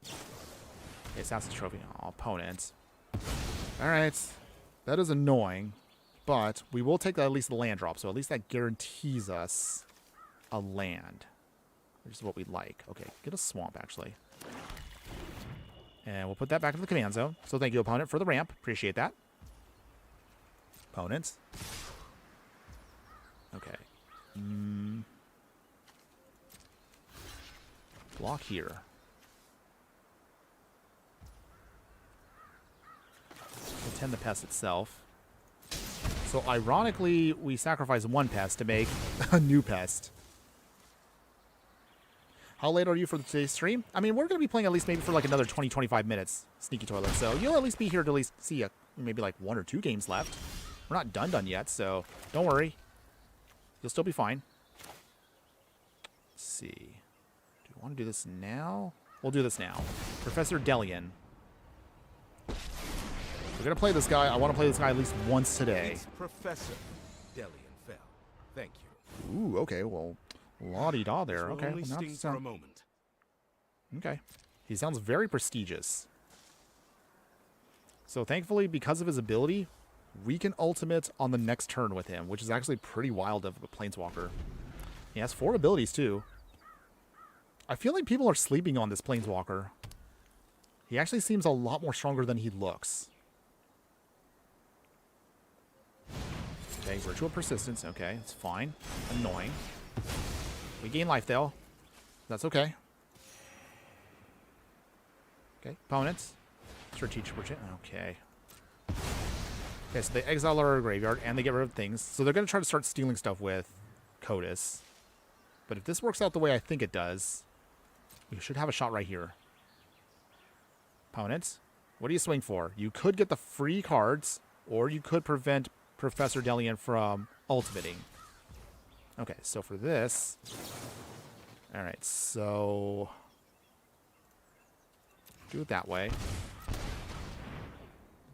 Okay, Assassin's Trophy. Oh, opponent. All right, that is annoying, but we will take at least the land drop, so at least that guarantees us a land, which is what we like. Okay, get a swamp, actually. And we'll put that back in the command zone. So thank you, opponent, for the ramp. Appreciate that. Opponents. Okay. Block here. Attend the pest itself. So ironically, we sacrifice one pest to make a new pest. How late are you for today's stream? I mean, we're going to be playing at least maybe for like another 20-25 minutes, Sneaky Toilet. So you'll at least be here to at least see maybe like 1 or 2 games left. We're not done yet, so don't worry. You'll still be fine. Let's see. Do we want to do this now? We'll do this now. Professor Delian. We're going to play this guy. I want to play this guy at least once today. It's Professor Delian fell. Thank you. Ooh, okay, well... La-di-da there. Okay. Only sting for a moment. Okay. He sounds very prestigious. So thankfully, because of his ability, we can ultimate on the next turn with him, which is actually pretty wild of a Planeswalker. He has 4 abilities, too. I feel like people are sleeping on this Planeswalker. He actually seems a lot more stronger than he looks. Okay, Virtual Persistence. Okay, it's fine. Annoying. We gain life, though. That's okay. Okay, opponents. Strategic. Okay. Okay, so they exile our graveyard, and they get rid of things. So they're going to try to start stealing stuff with Codis. But if this works out the way I think it does, we should have a shot right here. Opponents, what do you swing for? You could get the free cards, or you could prevent Professor Delian from ultimating. Okay, so for this... Alright, so... do it that way.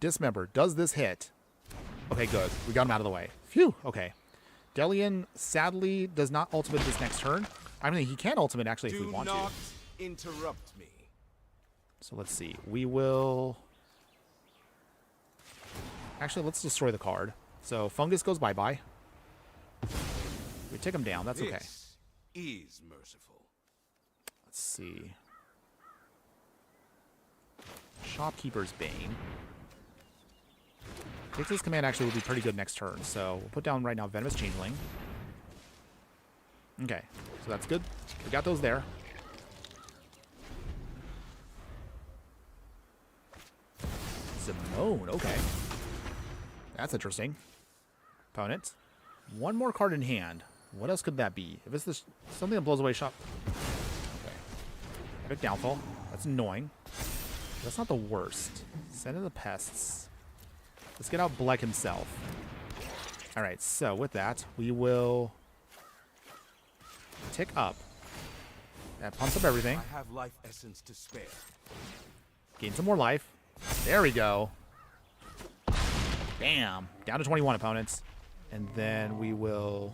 Dismember. Does this hit? Okay, good. We got him out of the way. Phew! Okay. Delian, sadly, does not ultimate this next turn. I mean, he can ultimate, actually, if we want to. Do not interrupt me. So let's see. We will... Actually, let's destroy the card. So, Fungus goes bye-bye. We take him down. That's okay. This is merciful. Let's see. Shopkeeper's Bane. Takes this command actually would be pretty good next turn. So we'll put down right now Venomous Changeling. Okay, so that's good. We got those there. Simone, okay. That's interesting. Opponent. 1 more card in hand. What else could that be? If it's this something that blows away shop. Okay. Epic Downfall. That's annoying. That's not the worst. Send in the pests. Let's get out Blec himself. Alright, so with that, we will tick up. That pumps up everything. I have life essence to spare. Gain some more life. There we go. Bam. Down to 21 opponents. And then we will...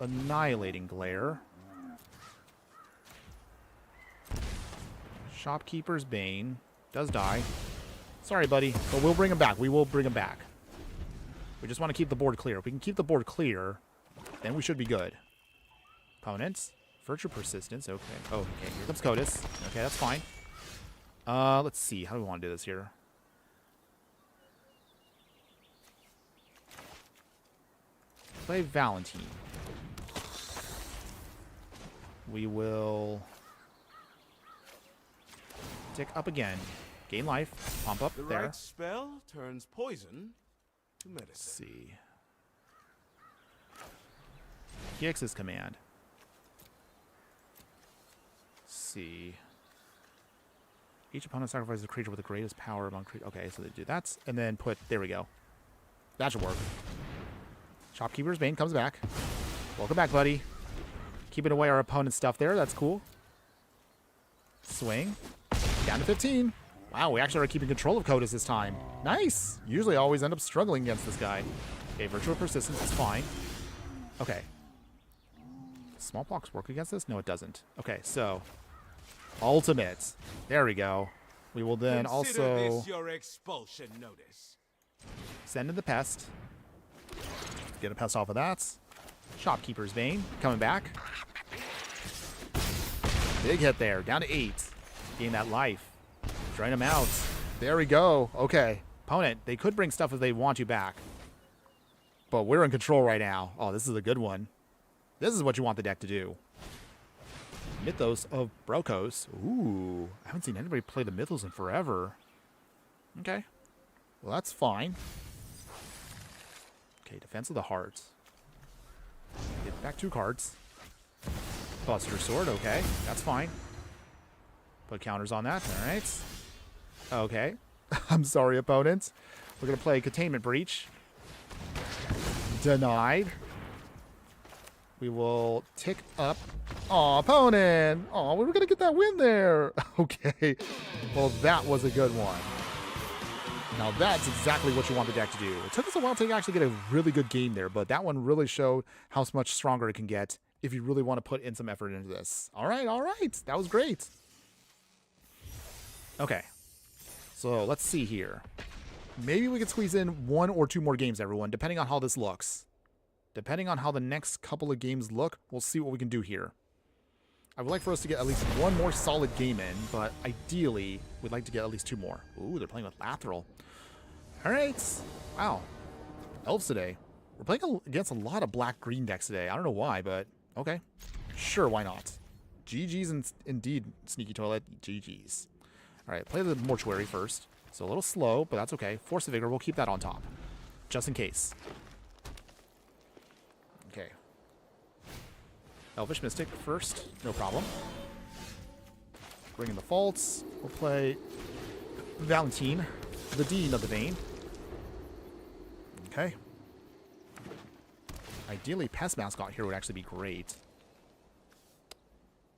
Annihilating Glare. Shopkeeper's Bane. Does die. Sorry, buddy, but we'll bring him back. We will bring him back. We just want to keep the board clear. If we can keep the board clear, then we should be good. Opponents. Virtue Persistence. Okay. Oh, okay. Here comes Cotus. Okay, that's fine. Let's see. How do we want to do this here? Play Valentine. We will tick up again. Gain life. Pump up The there. right spell turns poison to medicine. Let's see. Gix's command. Let's see. Each opponent sacrifices a creature with the greatest power among creatures. Okay, so they do that. And then put... There we go. That should work. Shopkeeper's Bane comes back. Welcome back, buddy. Keeping away our opponent's stuff there. That's cool. Swing. Down to 15. Wow, we actually are keeping control of Cotus this time. Nice. Usually I always end up struggling against this guy. Okay, Virtual Persistence is fine. Okay. Small blocks work against this? No, it doesn't. Okay, so... Ultimate. There we go. We will then Consider also... this your expulsion notice. Send in the Pest. Get a Pest off of that. Shopkeeper's Bane. Coming back. Big hit there. Down to 8. Gain that life. Drain him out. There we go. Okay. Opponent, they could bring stuff if they want you back. But we're in control right now. Oh, this is a good one. This is what you want the deck to do. Mythos of Brokos. Ooh. I haven't seen anybody play the Mythos in forever. Okay. Well, that's fine. Okay, Defense of the Heart. Get back 2 cards. Buster Sword, okay. That's fine. Put counters on that, alright. Okay. I'm sorry, opponents. We're going to play Containment Breach. Denied. We will tick up. Aw, opponent! Aw, we were going to get that win there. Okay. Well, that was a good one. Now, that's exactly what you want the deck to do. It took us a while to actually get a really good game there, but that one really showed how much stronger it can get if you really want to put in some effort into this. All right, all right. That was great. Okay. So, let's see here. Maybe we could squeeze in 1 or 2 more games, everyone, depending on how this looks. Depending on how the next couple of games look, we'll see what we can do here. I would like for us to get at least 1 more solid game in, but ideally, we'd like to get at least 2 more. Ooh, they're playing with Lathril. All right. Wow. Elves today. We're playing against a lot of black-green decks today. I don't know why, but okay. Sure, why not? GG's indeed, Sneaky Toilet. GG's. All right, play the Mortuary first. So a little slow, but that's okay. Force of Vigor, we'll keep that on top. Just in case. Okay. Elvish Mystic first. No problem. Bring in the Faults. We'll play Valentine, the Dean of the Vein. Okay. Ideally, Pest Mascot here would actually be great.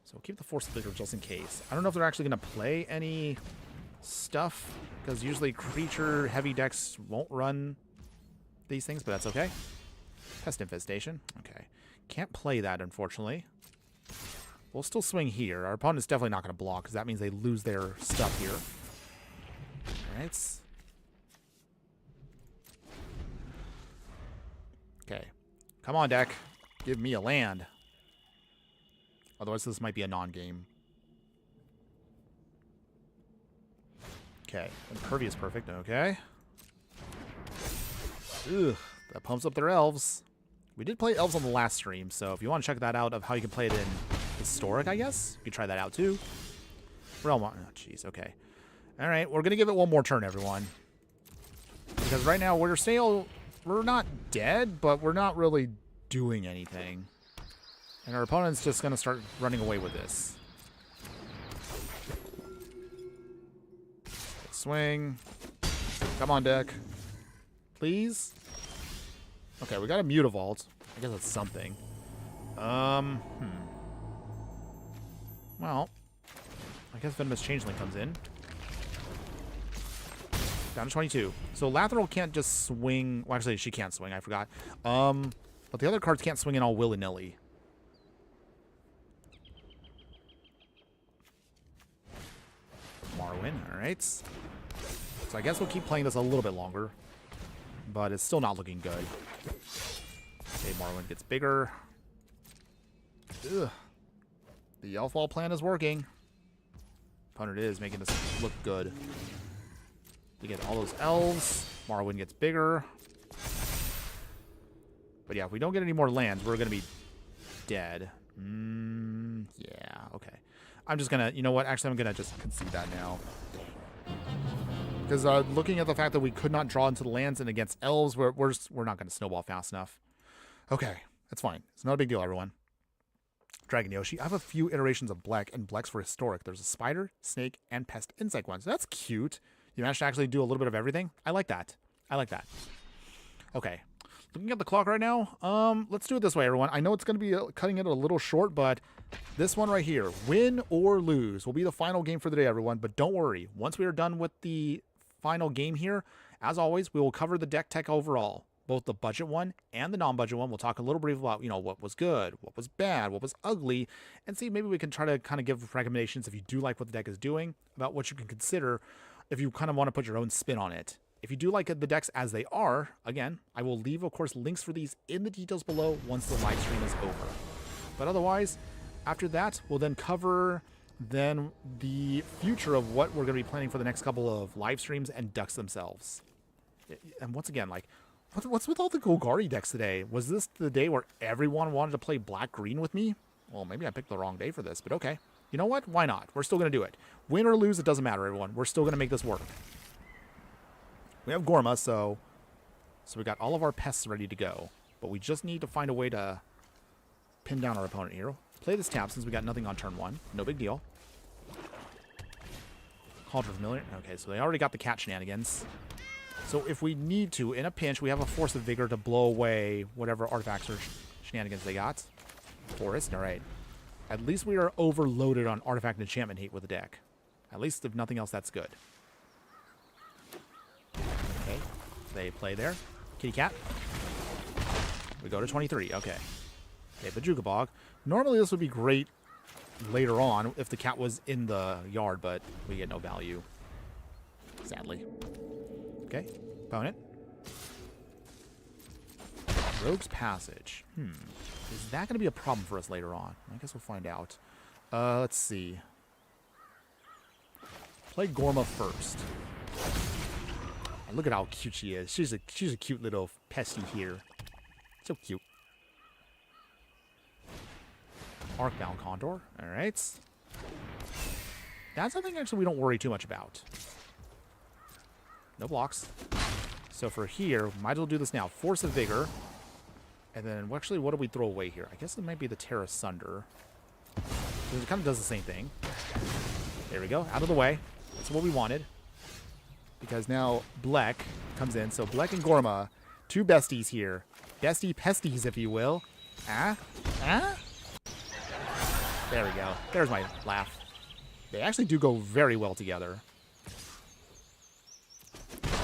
So we'll keep the Force of Vigor just in case. I don't know if they're actually going to play any stuff, because usually creature-heavy decks won't run these things, but that's okay. Pest Infestation. Okay. Can't play that, unfortunately. We'll still swing here. Our opponent's definitely not going to block, because that means they lose their stuff here. Alright. Okay. Come on, deck. Give me a land. Otherwise, this might be a non-game. Okay. Impervious perfect. Okay. Ugh. That pumps up their elves. We did play elves on the last stream, so if you want to check that out of how you can play it in Historic, I guess, you can try that out too. Realm. Oh, jeez. Okay. All right. We're going to give it 1 more turn, everyone. Because right now, we're not dead, but we're not really doing anything. And our opponent's just going to start running away with this. Swing. Come on, deck. Please. Okay, we got a Mutavault. I guess that's something. Well, I guess Venomous Changeling comes in. Down to 22. So Lathril can't just swing. Well, actually, she can't swing. I forgot. But the other cards can't swing in all willy-nilly. Marwin. All right. So I guess we'll keep playing this a little bit longer. But it's still not looking good. Okay, Marwin gets bigger. Ugh. The elf wall plan is working. Opponent is making this look good. We get all those elves. Marwin gets bigger. But yeah, if we don't get any more lands, we're going to be dead. Yeah, okay. I'm just going to, you know what? Actually, I'm going to just concede that now. Because looking at the fact that we could not draw into the lands and against elves, we're not going to snowball fast enough. Okay, that's fine. It's not a big deal, everyone. Dragon Yoshi. I have a few iterations of Blec, and Blec's for historic. There's a spider, snake, and pest insect one. So that's cute. You managed to actually do a little bit of everything. I like that. I like that. Okay. Looking at the clock right now, let's do it this way, everyone. I know it's going to be cutting it a little short, but this one right here, win or lose, will be the final game for the day, everyone. But don't worry. Once we are done with the final game here, as always, we will cover the deck tech overall. Both the budget one and the non-budget one. We'll talk a little brief about, you know, what was good, what was bad, what was ugly, and see maybe we can try to kind of give recommendations if you do like what the deck is doing, about what you can consider if you kind of want to put your own spin on it. If you do like the decks as they are, again, I will leave, of course, links for these in the details below once the live stream is over. But otherwise, after that, we'll then cover the future of what we're going to be planning for the next couple of live streams and decks themselves. And once again, like, what's with all the Golgari decks today? Was this the day where everyone wanted to play black-green with me? Well, maybe I picked the wrong day for this, but okay. You know what? Why not? We're still going to do it. Win or lose, it doesn't matter, everyone. We're still going to make this work. We have Gorma, so we got all of our pests ready to go. But we just need to find a way to pin down our opponent here. Play this tap since we got nothing on turn 1. No big deal. Cauldron Familiar. Okay, so they already got the cat shenanigans. So if we need to, in a pinch, we have a Force of Vigor to blow away whatever artifacts or shenanigans they got. Forest, all right. At least we are overloaded on artifact and enchantment hate with the deck. At least, if nothing else, that's good. Okay, they play there. Kitty cat. We go to 23, okay. Okay, Bajuka Bog. Normally this would be great later on if the cat was in the yard, but we get no value. Sadly. Okay, opponent. Rogue's Passage. Is that going to be a problem for us later on? I guess we'll find out. Let's see. Play Gorma first. Look at how cute she is. She's a cute little pesty here. So cute. Arcbound Condor. Alright. That's something actually we don't worry too much about. No blocks. So for here, might as well do this now. Force of Vigor. And then, well, actually, what do we throw away here? I guess it might be the Terra Sunder. It kind of does the same thing. There we go. Out of the way. That's what we wanted. Because now Blec comes in. So Blec and Gorma, two besties here. Bestie pesties, if you will. Ah? Ah? There we go. There's my laugh. They actually do go very well together.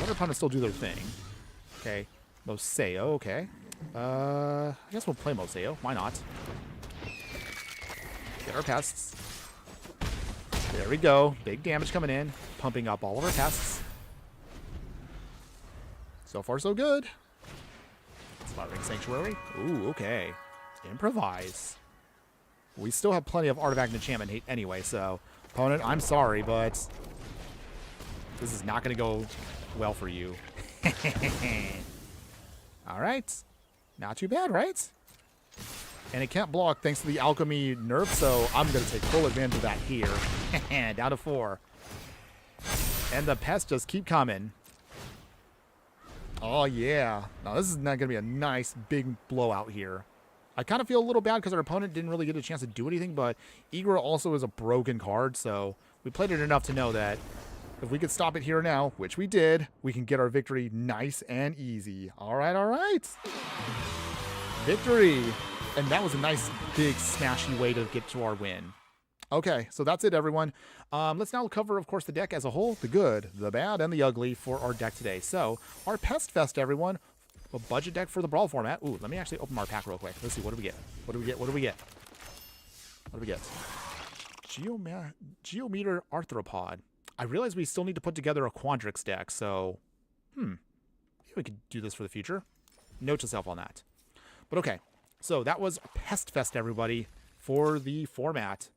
Other opponents still do their thing. Okay. Moseo, okay. I guess we'll play Moseo. Why not? Get our pests. There we go. Big damage coming in. Pumping up all of our pests. So far, so good. Slaughtering Sanctuary. Ooh, okay. Improvise. We still have plenty of artifact and enchantment hate anyway, so opponent, I'm sorry, but this is not going to go well for you. All right. Not too bad, right? And it can't block thanks to the alchemy nerf, so I'm going to take full advantage of that here. Down to 4. And the pests just keep coming. Oh, yeah. Now, this is not going to be a nice big blowout here. I kind of feel a little bad because our opponent didn't really get a chance to do anything, but Igra also is a broken card, so we played it enough to know that if we could stop it here now, which we did, we can get our victory nice and easy. All right, all right. Victory. And that was a nice, big, smashy way to get to our win. Okay, so that's it, everyone. Let's now cover, of course, the deck as a whole, the good, the bad, and the ugly for our deck today. So, our Pest Fest, everyone. A budget deck for the Brawl format. Ooh, let me actually open our pack real quick. Let's see, what do we get? What do we get? What do we get? What do we get? Geometer Arthropod. I realize we still need to put together a Quandrix deck, so maybe we could do this for the future. Note to self on that. But okay, so that was Pest Fest, everybody, for the format.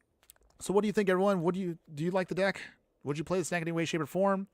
So what do you think, everyone? Do you like the deck? Would you play this deck in any way, shape, or form?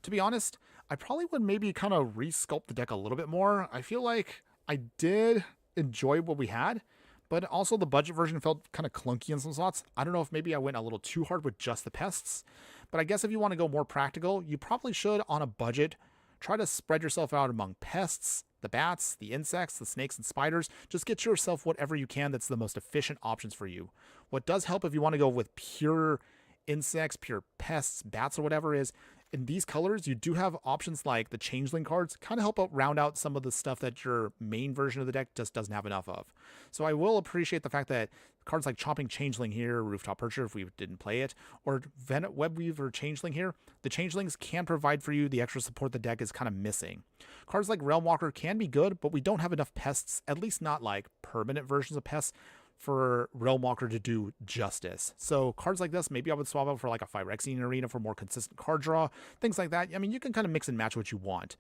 To be honest, I probably would maybe kind of re-sculpt the deck a little bit more. I feel like I did enjoy what we had, but also the budget version felt kind of clunky in some slots. I don't know if maybe I went a little too hard with just the pests, but I guess if you want to go more practical, you probably should, on a budget, try to spread yourself out among pests, the bats, the insects, the snakes, and spiders. Just get yourself whatever you can that's the most efficient options for you. What does help if you want to go with pure insects, pure pests, bats, or whatever is, in these colors, you do have options like the Changeling cards, kind of help out round out some of the stuff that your main version of the deck just doesn't have enough of. So I will appreciate the fact that cards like Chopping Changeling here, Rooftop Percher if we didn't play it, or Webweaver Changeling here, the Changelings can provide for you the extra support the deck is kind of missing. Cards like Realm Walker can be good, but we don't have enough pests, at least not like permanent versions of pests, for Realm Walker to do justice. So cards like this, maybe I would swap out for like a Phyrexian Arena for more consistent card draw, things like that. I mean, you can kind of mix and match what you want.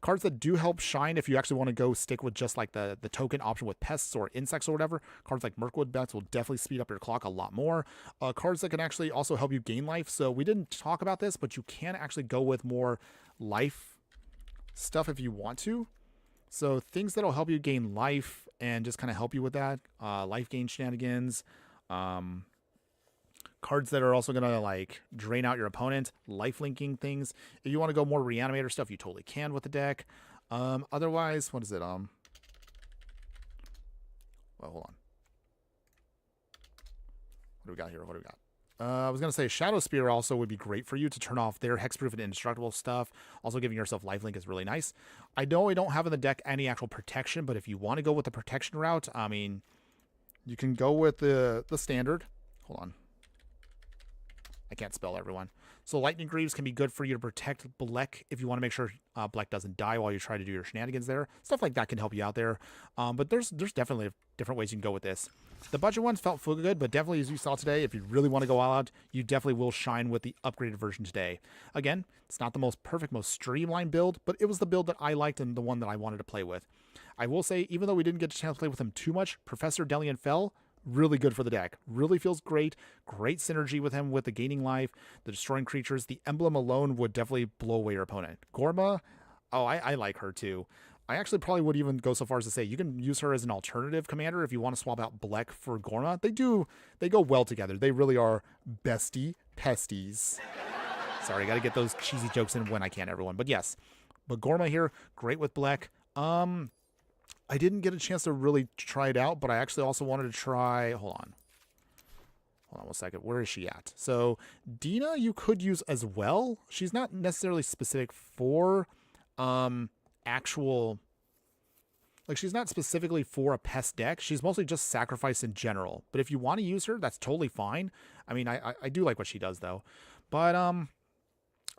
Cards that do help shine if you actually want to go stick with just like the token option with pests or insects or whatever. Cards like Mirkwood Bats will definitely speed up your clock a lot more. Cards that can actually also help you gain life. So we didn't talk about this, but you can actually go with more life stuff if you want to. So things that'll help you gain life and just kind of help you with that. Life gain shenanigans. Cards that are also going to like drain out your opponent. Life linking things. If you want to go more reanimator stuff, you totally can with the deck. Otherwise, what is it? Well, hold on. What do we got here? What do we got? I was going to say Shadow Spear also would be great for you to turn off their hexproof and indestructible stuff. Also giving yourself lifelink is really nice. I know I don't have in the deck any actual protection, but if you want to go with the protection route, I mean, you can go with the standard. Hold on. I can't spell, everyone. So Lightning Greaves can be good for you to protect Blec if you want to make sure Blec doesn't die while you try to do your shenanigans there. Stuff like that can help you out there. But there's definitely different ways you can go with this. The budget ones felt good, but definitely, as you saw today, if you really want to go all out, you definitely will shine with the upgraded version today. Again, it's not the most perfect, most streamlined build, but it was the build that I liked and the one that I wanted to play with. I will say, even though we didn't get a chance to play with him too much, Professor Delian Fell, really good for the deck. Really feels great. Great synergy with him with the gaining life, the destroying creatures. The emblem alone would definitely blow away your opponent. Gorma, oh, I like her too. I actually probably would even go so far as to say you can use her as an alternative commander if you want to swap out Blec for Gorma. They go well together. They really are bestie pesties. Sorry, I got to get those cheesy jokes in when I can, everyone. But yes, but Gorma here, great with Blec. I didn't get a chance to really try it out, but I actually also wanted to try, hold on 1 second. Where is she at? So Dina, you could use as well. She's not necessarily specific for, actual, like she's not specifically for a pest deck. She's mostly just sacrifice in general. But if you want to use her, that's totally fine. I mean, I do like what she does though. But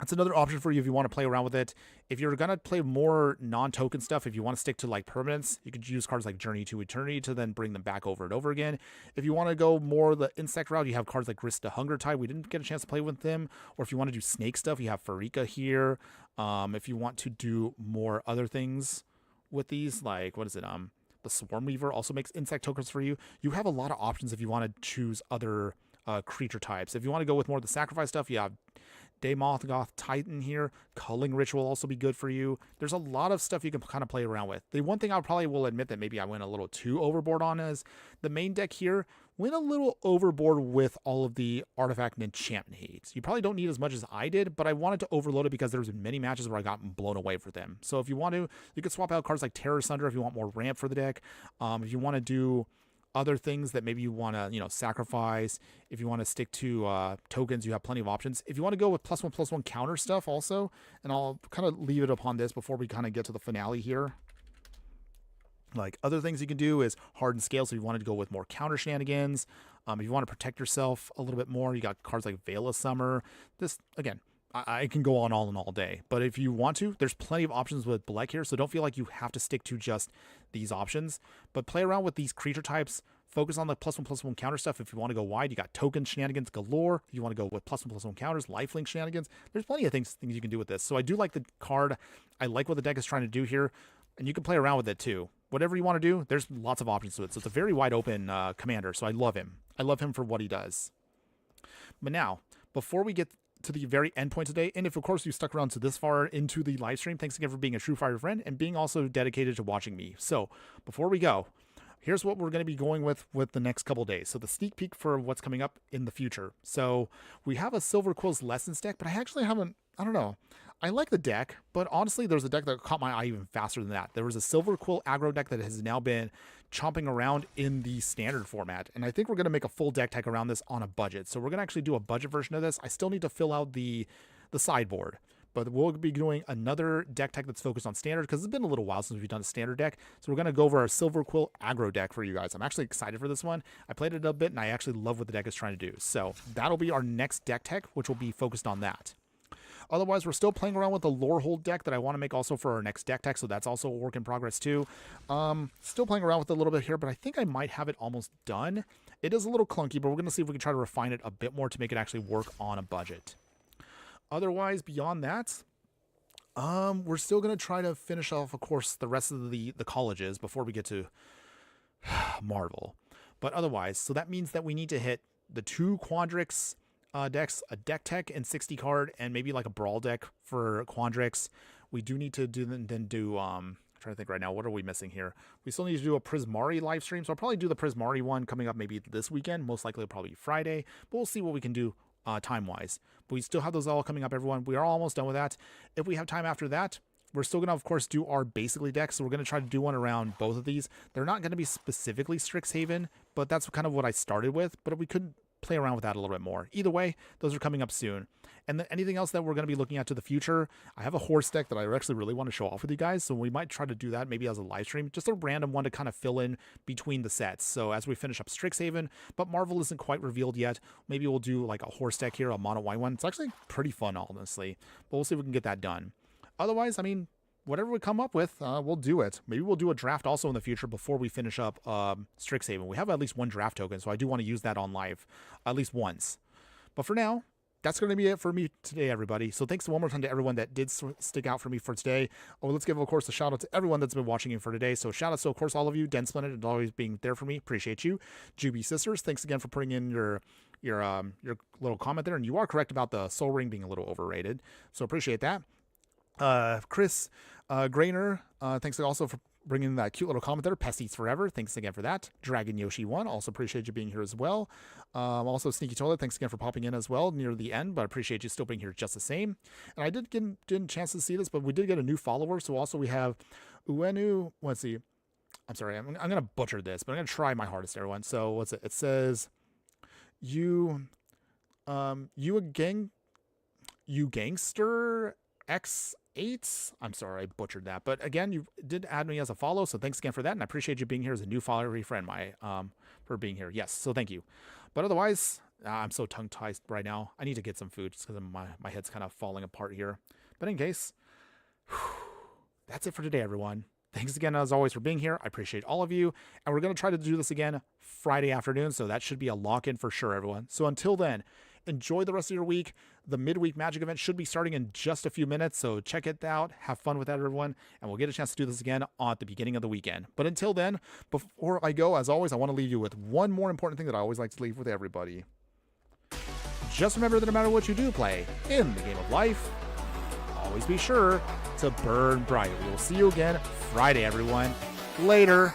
that's another option for you if you want to play around with it. If you're going to play more non-token stuff, if you want to stick to like permanents, you could use cards like Journey to Eternity to then bring them back over and over again. If you want to go more the insect route, you have cards like Grist to Hunger Tide. We didn't get a chance to play with them. Or if you want to do snake stuff, you have Farika here. If you want to do more other things with these, like, what is it? The Swarm Weaver also makes insect tokens for you. You have a lot of options if you want to choose other creature types. If you want to go with more of the sacrifice stuff, you have Daemoth Goth Titan here. Culling Ritual will also be good for you. There's a lot of stuff you can kind of play around with. The one thing I probably will admit that maybe I went a little too overboard on is the main deck here went a little overboard with all of the artifact and enchantment hates. You probably don't need as much as I did, but I wanted to overload it because there's been many matches where I got blown away for them. So if you want to, you could swap out cards like Terror Sunder if you want more ramp for the deck. If you want to do other things that maybe you want to, sacrifice. If you want to stick to tokens, you have plenty of options. If you want to go with +1/+1 counter stuff also, and I'll kind of leave it upon this before we kind of get to the finale here. Like other things you can do is harden scale. So if you wanted to go with more counter shenanigans, if you want to protect yourself a little bit more, you got cards like Veil of Summer. This, again, I can go on all and all day, but if you want to, there's plenty of options with Blec here, so don't feel like you have to stick to just these options, but play around with these creature types focus on the +1/+1 counter stuff. If you want to go wide, you got token shenanigans galore. If you want to go with +1/+1 counters, lifelink shenanigans, there's plenty of things you can do with this. So I do like the card. I like what the deck is trying to do here, and you can play around with it too. Whatever you want to do, there's lots of options to it. So it's a very wide open commander. So I love him. I love him for what he does. But now, before we get to the very end point today, and if of course you stuck around to this far into the live stream, thanks again for being a true fire friend and being also dedicated to watching me. So before we go, here's what we're going to be going with the next couple days. So the sneak peek for what's coming up in the future. So we have a Silver Quill's Lessons deck, but I actually haven't, I don't know. I like the deck, but honestly, there's a deck that caught my eye even faster than that. There was a Silver Quill aggro deck that has now been chomping around in the standard format, and I think we're going to make a full deck tech around this on a budget. So we're going to actually do a budget version of this. I still need to fill out the sideboard, but we'll be doing another deck tech that's focused on standard because it's been a little while since we've done a standard deck. So we're going to go over our Silver Quill aggro deck for you guys. I'm actually excited for this one. I played it a bit, and I actually love what the deck is trying to do. So that'll be our next deck tech, which will be focused on that. Otherwise, we're still playing around with the Lorehold deck that I want to make also for our next deck tech, so that's also a work in progress too. Still playing around with it a little bit here, but I think I might have it almost done. It is a little clunky, but we're going to see if we can try to refine it a bit more to make it actually work on a budget. Otherwise, beyond that, we're still going to try to finish off, of course, the rest of the colleges before we get to Marvel. But otherwise, so that means that we need to hit the 2 Quandrix decks, a deck tech and 60 card, and maybe like a Brawl deck for Quandrix. We do need to I'm trying to think right now, what are we missing here? We still need to do a Prismari live stream, so I'll probably do the Prismari one coming up maybe this weekend. Most likely it'll probably be Friday, but we'll see what we can do time-wise. But we still have those all coming up, everyone. We are almost done with that. If we have time after that, we're still going to, of course, do our basically decks. So we're going to try to do one around both of these. They're not going to be specifically Strixhaven, but that's kind of what I started with. But we could play around with that a little bit more. Either way, those are coming up soon. And then anything else that we're going to be looking at to the future, I have a horse deck that I actually really want to show off with you guys. So we might try to do that maybe as a live stream, just a random one to kind of fill in between the sets. So as we finish up Strixhaven, but Marvel isn't quite revealed yet. Maybe we'll do like a horse deck here, a mono white one. It's actually pretty fun, honestly, but we'll see if we can get that done. Otherwise, I mean, whatever we come up with, we'll do it. Maybe we'll do a draft also in the future before we finish up Strixhaven. We have at least one draft token, so I do want to use that on live at least once. But for now, that's going to be it for me today, everybody. So thanks one more time to everyone that did stick out for me for today. Oh, let's give, of course, a shout out to everyone that's been watching for today. So shout out to, of course, all of you. Den Splendid and always being there for me. Appreciate you. Juby Sisters, thanks again for putting in your little comment there. And you are correct about the Soul Ring being a little overrated. So appreciate that. Chris Grainer, thanks also for bringing that cute little comment there. Pest Eats Forever, thanks again for that. Dragon Yoshi 1, also appreciate you being here as well. Also Sneaky Toilet, thanks again for popping in as well near the end, but I appreciate you still being here just the same. And I didn't get a chance to see this, but we did get a new follower. So also we have Uenu, let's see. I'm sorry, I'm going to butcher this, but I'm going to try my hardest, everyone. So what's it? It says, you gangster X8. I'm sorry, I butchered that. But again, you did add me as a follow, so thanks again for that. And I appreciate you being here as a new follower friend, for being here. Yes, so thank you. But otherwise, I'm so tongue-tied right now. I need to get some food just because my head's kind of falling apart here. But in case, that's it for today, everyone. Thanks again, as always, for being here. I appreciate all of you. And we're going to try to do this again Friday afternoon, so that should be a lock-in for sure, everyone. So until then, enjoy the rest of your week. The midweek magic event should be starting in just a few minutes, so check it out. Have fun with that, everyone, and we'll get a chance to do this again at the beginning of the weekend. But until then, before I go, as always, I want to leave you with one more important thing that I always like to leave with everybody. Just remember that no matter what you do play in the game of life, always be sure to burn bright. We will see you again Friday, everyone. Later.